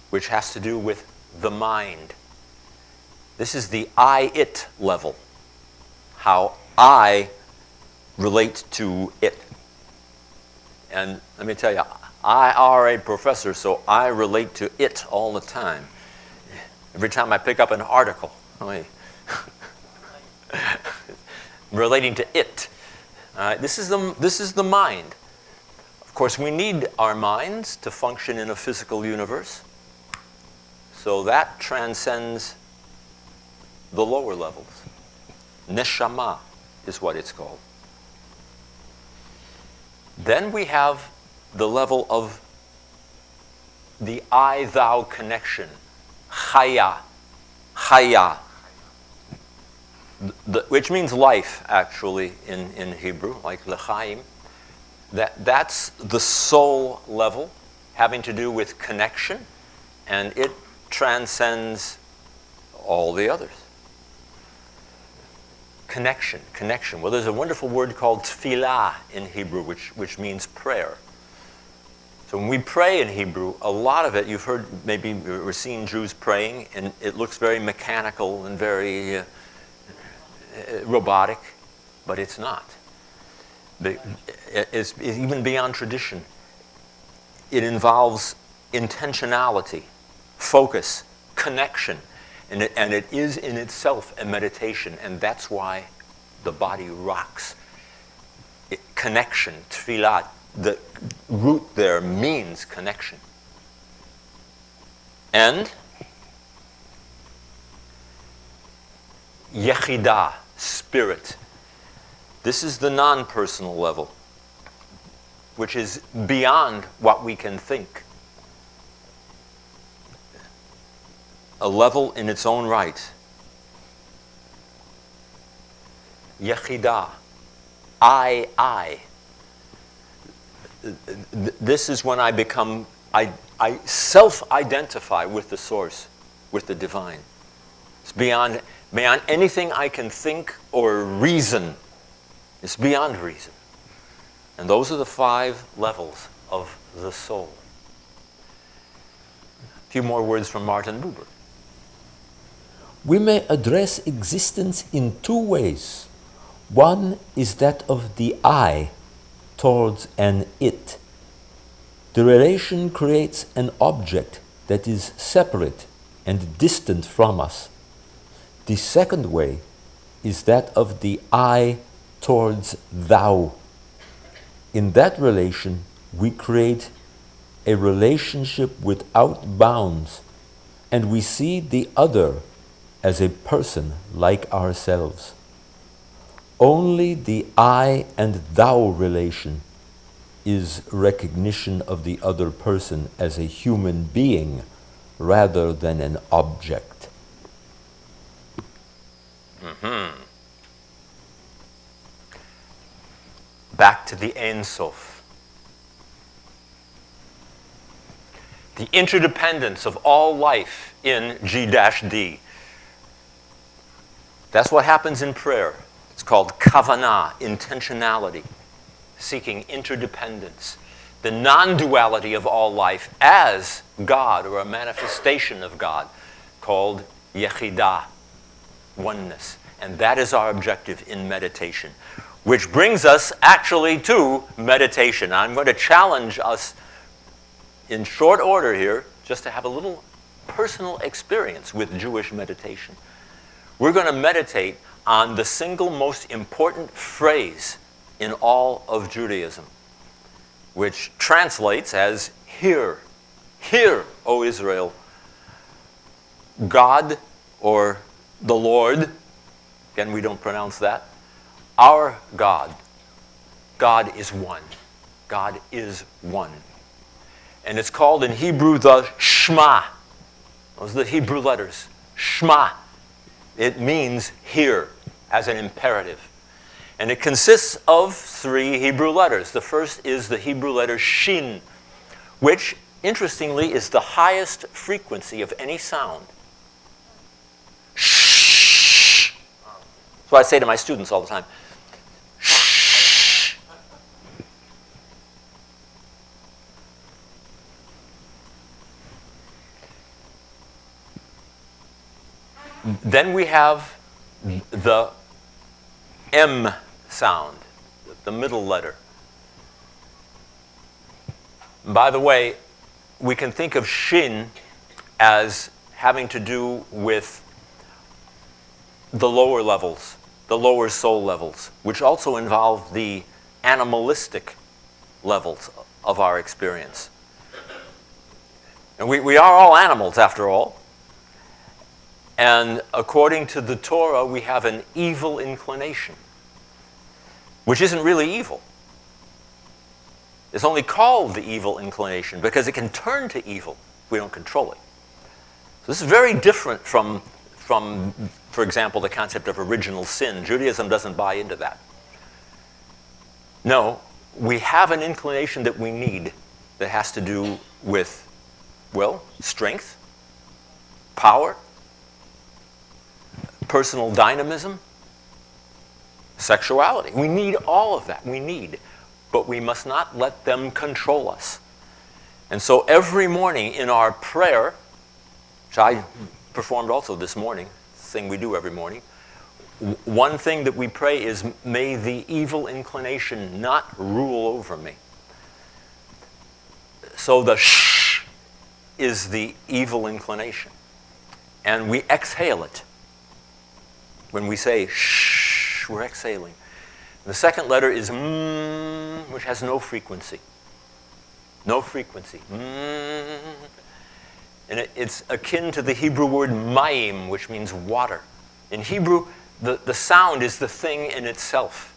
which has to do with the mind. This is the I-it level, how I relate to it. And let me tell you, I are a professor, so I relate to it all the time. Every time I pick up an article, relating to it. This is the mind. Of course, we need our minds to function in a physical universe. So that transcends the lower levels. Neshama is what it's called. Then we have the level of the I-thou connection. Chaya. Chaya. Which means life, actually, in Hebrew, like l'chaim. That's the soul level, having to do with connection, and it transcends all the others. Connection, connection. Well, there's a wonderful word called tefillah in Hebrew, which means prayer. So when we pray in Hebrew, a lot of it, you've heard, maybe we're seeing Jews praying, and it looks very mechanical and very robotic, but it's not. It's even beyond tradition. It involves intentionality, focus, connection, and it is in itself a meditation, and that's why the body rocks. Connection, tefillah, the root there means connection. And yechidah, spirit. This is the non-personal level, which is beyond what we can think. A level in its own right. Yechidah, I. This is when I become, I self-identify with the source, with the divine. It's beyond anything I can think or reason. It's beyond reason. And those are the 5 levels of the soul. A few more words from Martin Buber. We may address existence in 2 ways. One is that of the I towards an it. The relation creates an object that is separate and distant from us. The second way is that of the I towards thou. In that relation, we create a relationship without bounds, and we see the other as a person like ourselves. Only the I and thou relation is recognition of the other person as a human being rather than an object. Back to the Ein Sof. The interdependence of all life in G-D. That's what happens in prayer. It's called kavanah, intentionality, seeking interdependence. The non-duality of all life as God or a manifestation of God, called yechidah, oneness. And that is our objective in meditation. which brings us actually to meditation. I'm going to challenge us in short order here just to have a little personal experience with Jewish meditation. We're going to meditate on the single most important phrase in all of Judaism, which translates as, "Hear, hear, O Israel, God," or the Lord, again, we don't pronounce that, "our God, God is one." God is one. And it's called in Hebrew the Shema. Those are the Hebrew letters. Shema. It means hear as an imperative. And it consists of 3 Hebrew letters. The first is the Hebrew letter Shin, which, interestingly, is the highest frequency of any sound. Shh. That's what I say to my students all the time. Shh. Then we have the M sound, the middle letter. By the way, we can think of Shin as having to do with the lower levels, the lower soul levels, which also involve the animalistic levels of our experience. And we are all animals, after all. And according to the Torah, we have an evil inclination, which isn't really evil. It's only called the evil inclination because it can turn to evil if we don't control it. So this is very different from, for example, the concept of original sin. Judaism doesn't buy into that. No, we have an inclination that we need that has to do with, well, strength, power, personal dynamism, sexuality. We need all of that. We need. But we must not let them control us. And so every morning in our prayer, which I performed also this morning, thing we do every morning, one thing that we pray is, may the evil inclination not rule over me. So the shh is the evil inclination. And we exhale it. When we say shh, we're exhaling. The second letter is which has no frequency. No frequency. And it's akin to the Hebrew word mayim, which means water. In Hebrew, the sound is the thing in itself.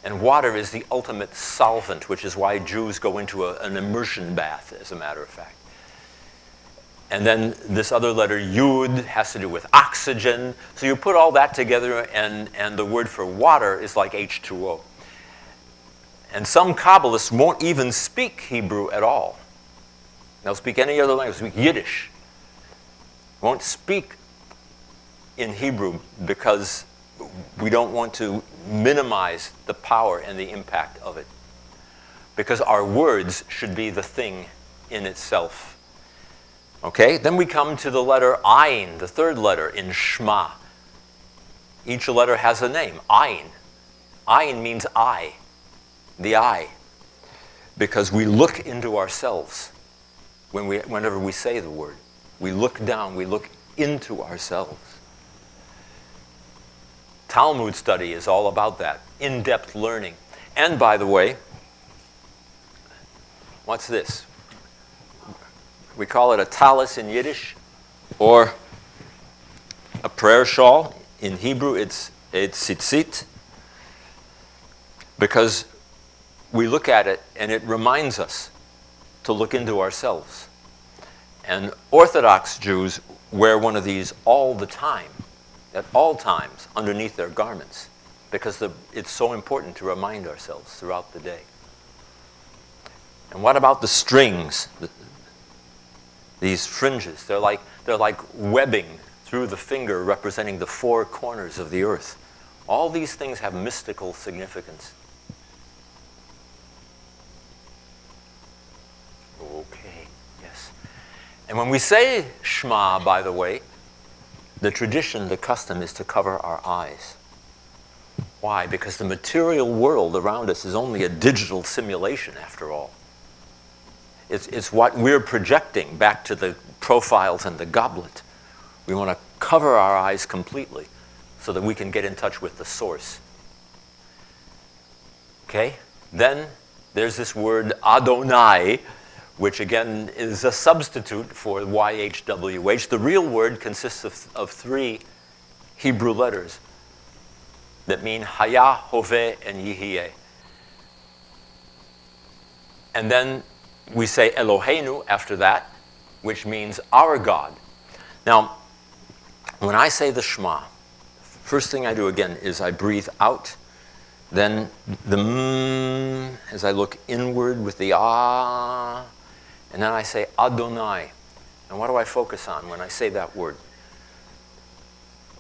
And water is the ultimate solvent, which is why Jews go into an immersion bath, as a matter of fact. And then this other letter, yud, has to do with oxygen. So you put all that together, and the word for water is like H2O. And some Kabbalists won't even speak Hebrew at all. They'll speak any other language, speak Yiddish. Won't speak in Hebrew because we don't want to minimize the power and the impact of it. Because our words should be the thing in itself. Okay, then we come to the letter Ayin, the third letter in Shema. Each letter has a name, Ayin. Ayin means eye, the eye. Because we look into ourselves whenever we say the word. We look down, we look into ourselves. Talmud study is all about that, in-depth learning. And by the way, what's this? We call it a talis in Yiddish, or a prayer shawl. In Hebrew, it's a tzitzit, because we look at it and it reminds us to look into ourselves. And Orthodox Jews wear one of these all the time, at all times, underneath their garments, because it's so important to remind ourselves throughout the day. And what about the strings? These fringes, they're like webbing through the finger representing the 4 corners of the earth. All these things have mystical significance. Okay, yes. And when we say Shema, by the way, the tradition, the custom is to cover our eyes. Why? Because the material world around us is only a digital simulation, after all. It's what we're projecting back to the profiles and the goblet. We want to cover our eyes completely so that we can get in touch with the source. Okay? Then there's this word Adonai, which again is a substitute for YHWH. The real word consists of three Hebrew letters that mean Haya, Hoveh, and Yihiyeh. And then we say Eloheinu after that, which means our God. Now, when I say the Shema, first thing I do again is I breathe out, then the as I look inward with the ah, and then I say Adonai. And what do I focus on when I say that word?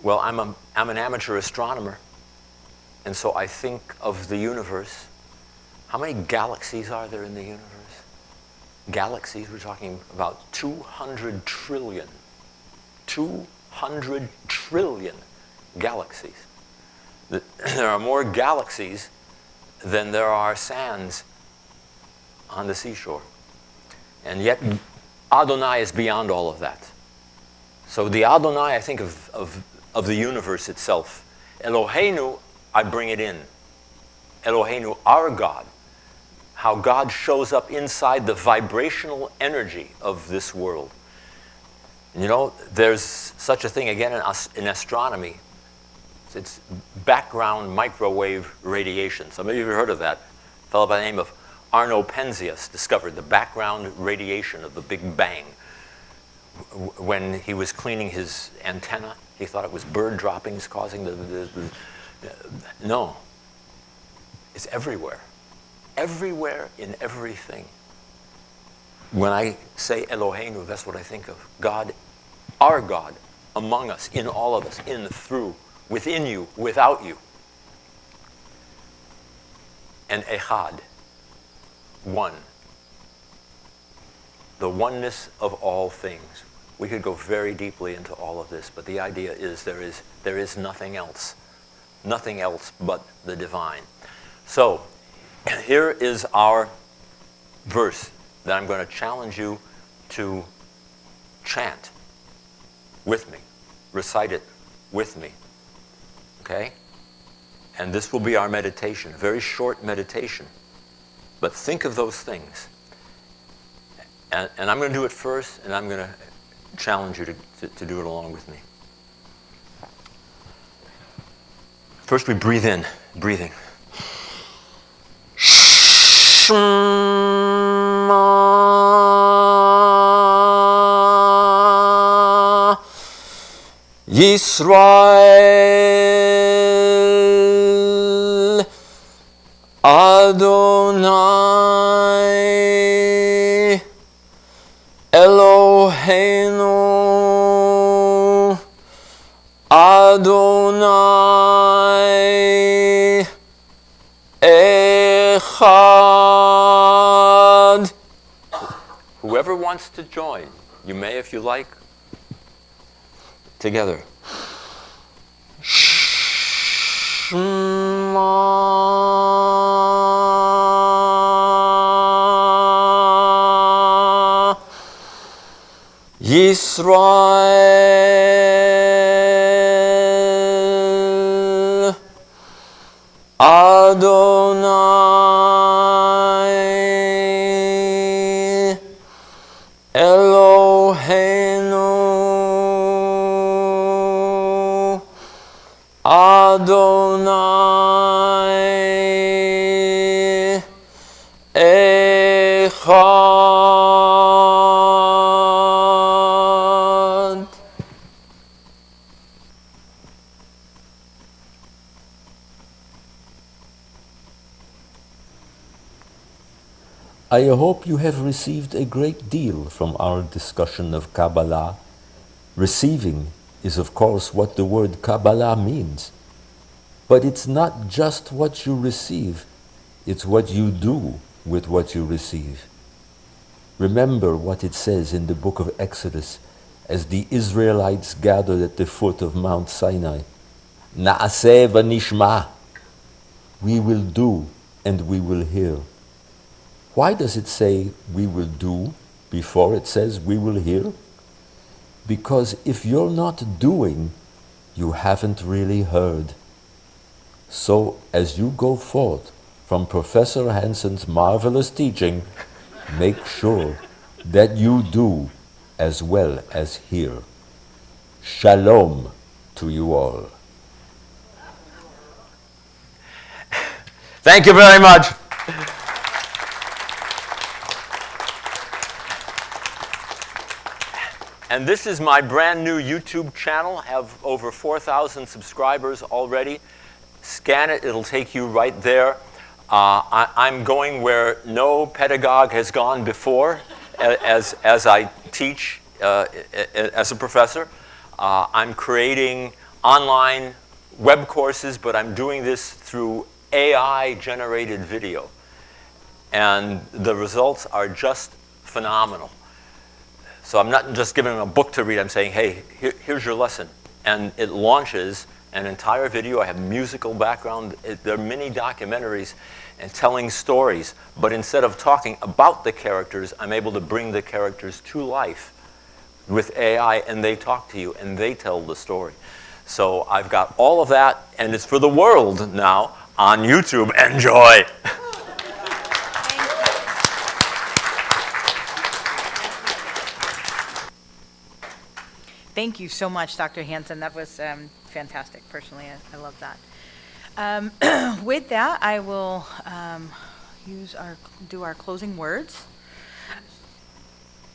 Well, I'm an amateur astronomer, and so I think of the universe. How many galaxies are there in the universe? Galaxies, we're talking about 200 trillion. 200 trillion galaxies. There are more galaxies than there are sands on the seashore. And yet, Adonai is beyond all of that. So the Adonai, I think of the universe itself. Eloheinu, I bring it in. Eloheinu, our God. How God shows up inside the vibrational energy of this world. You know, there's such a thing again in astronomy. It's background microwave radiation. Some of you have heard of that. A fellow by the name of Arno Penzias discovered the background radiation of the Big Bang. When he was cleaning his antenna, he thought it was bird droppings causing no. It's everywhere. Everywhere in everything. When I say Eloheinu, that's what I think of. God, our God, among us, in all of us, in, through, within you, without you. And Echad, one. The oneness of all things. We could go very deeply into all of this, but the idea is there is nothing else. Nothing else but the divine. So, here is our verse that I'm going to challenge you to chant with me, recite it with me, okay? And this will be our meditation, very short meditation. But think of those things. And I'm going to do it first, and I'm going to challenge you to do it along with me. First we breathe in, breathing. Yisrael Adonai Eloheinu Adonai Echad. Whoever wants to join, you may if you like. Together. Shema Yisrael Adonai Eloheinu Adonai Echad. I hope you have received a great deal from our discussion of Kabbalah. Receiving is, of course, what the word Kabbalah means. But it's not just what you receive, it's what you do with what you receive. Remember what it says in the book of Exodus as the Israelites gathered at the foot of Mount Sinai. Na'aseh v'nishma. we will do and we will hear. Why does it say we will do before it says we will hear? Because if you're not doing, you haven't really heard. So as you go forth from Professor Hanson's marvelous teaching, make sure that you do as well as hear. Shalom to you all. Thank you very much. And this is my brand new YouTube channel. I have over 4,000 subscribers already. Scan it, it'll take you right there. I'm going where no pedagogue has gone before as I teach as a professor. I'm creating online web courses, but I'm doing this through AI-generated video. And the results are just phenomenal. So I'm not just giving them a book to read, I'm saying, hey, here's your lesson. And it launches an entire video. I have musical background. There are many documentaries and telling stories. But instead of talking about the characters, I'm able to bring the characters to life with AI, and they talk to you, and they tell the story. So I've got all of that, and it's for the world now on YouTube. Enjoy. Thank you so much, Dr. Hanson. That was fantastic. Personally, I love that. With that, I will do our closing words.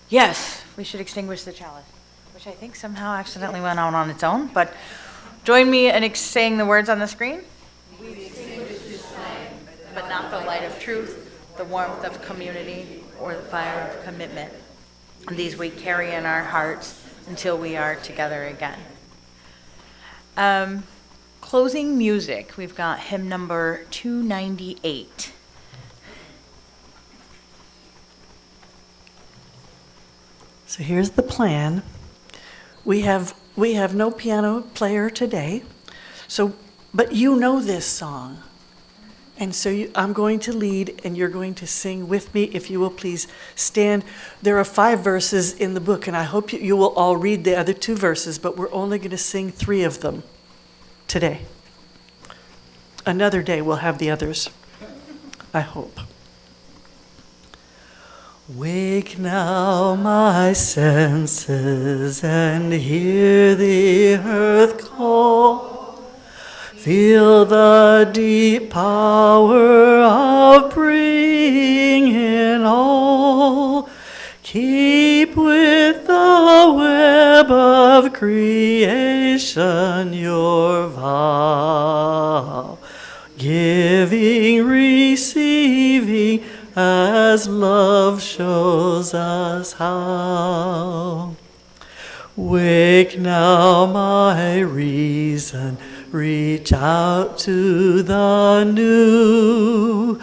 Yes, we should extinguish the chalice, which I think somehow accidentally went out on its own. But join me in saying the words on the screen. We extinguish this flame, but not the light of truth, the warmth of community, or the fire of commitment. These we carry in our hearts until we are together again. Closing music, we've got hymn number 298. So here's the plan. We have no piano player today, but you know this song. And so I'm going to lead, and you're going to sing with me. If you will please stand. There are 5 verses in the book, and I hope you will all read the other 2 verses, but we're only going to sing 3 of them today. Another day we'll have the others, I hope. Wake now my senses and hear the earth call. Feel the deep power of bringing all. Keep with the web of creation your vow. Giving, receiving, as love shows us how. Wake now my reason, reach out to the new.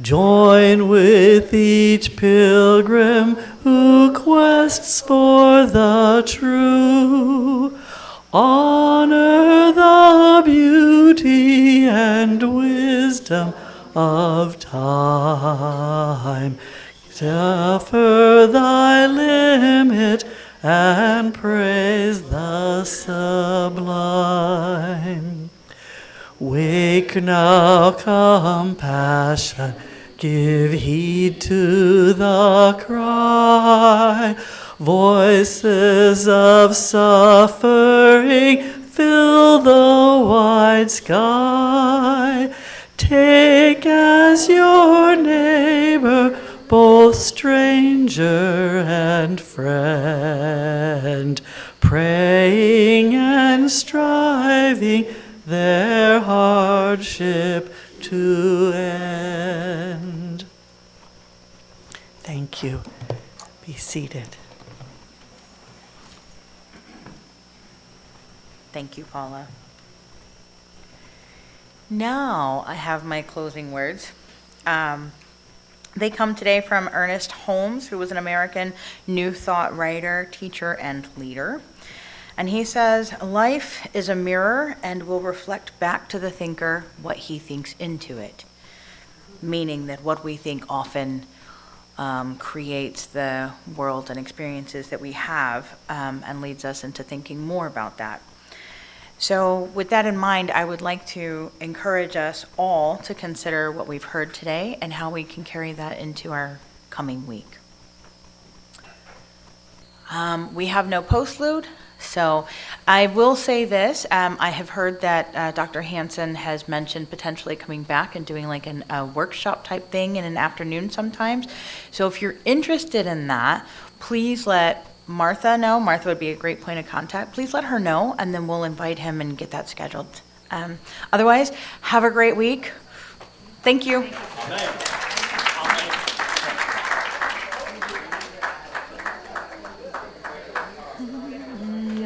Join with each pilgrim who quests for the true. Honor the beauty and wisdom of time. Suffer thy limit and praise the sublime. Wake now, compassion, give heed to the cry. Voices of suffering fill the wide sky. Take as your neighbor both stranger and friend, praying and striving their hardship to end. Thank you. Be seated. Thank you, Paula. Now I have my closing words. They come today from Ernest Holmes, who was an American New Thought writer, teacher, and leader. And he says, life is a mirror and will reflect back to the thinker what he thinks into it. Meaning that what we think often creates the world and experiences that we have, and leads us into thinking more about that. So with that in mind, I would like to encourage us all to consider what we've heard today and how we can carry that into our coming week. We have no postlude, so I will say this. I have heard that Dr. Hanson has mentioned potentially coming back and doing like a workshop type thing in an afternoon sometimes. So if you're interested in that, please let Martha know. Martha would be a great point of contact. Please let her know, and then we'll invite him and get that scheduled. Otherwise, have a great week. Thank you.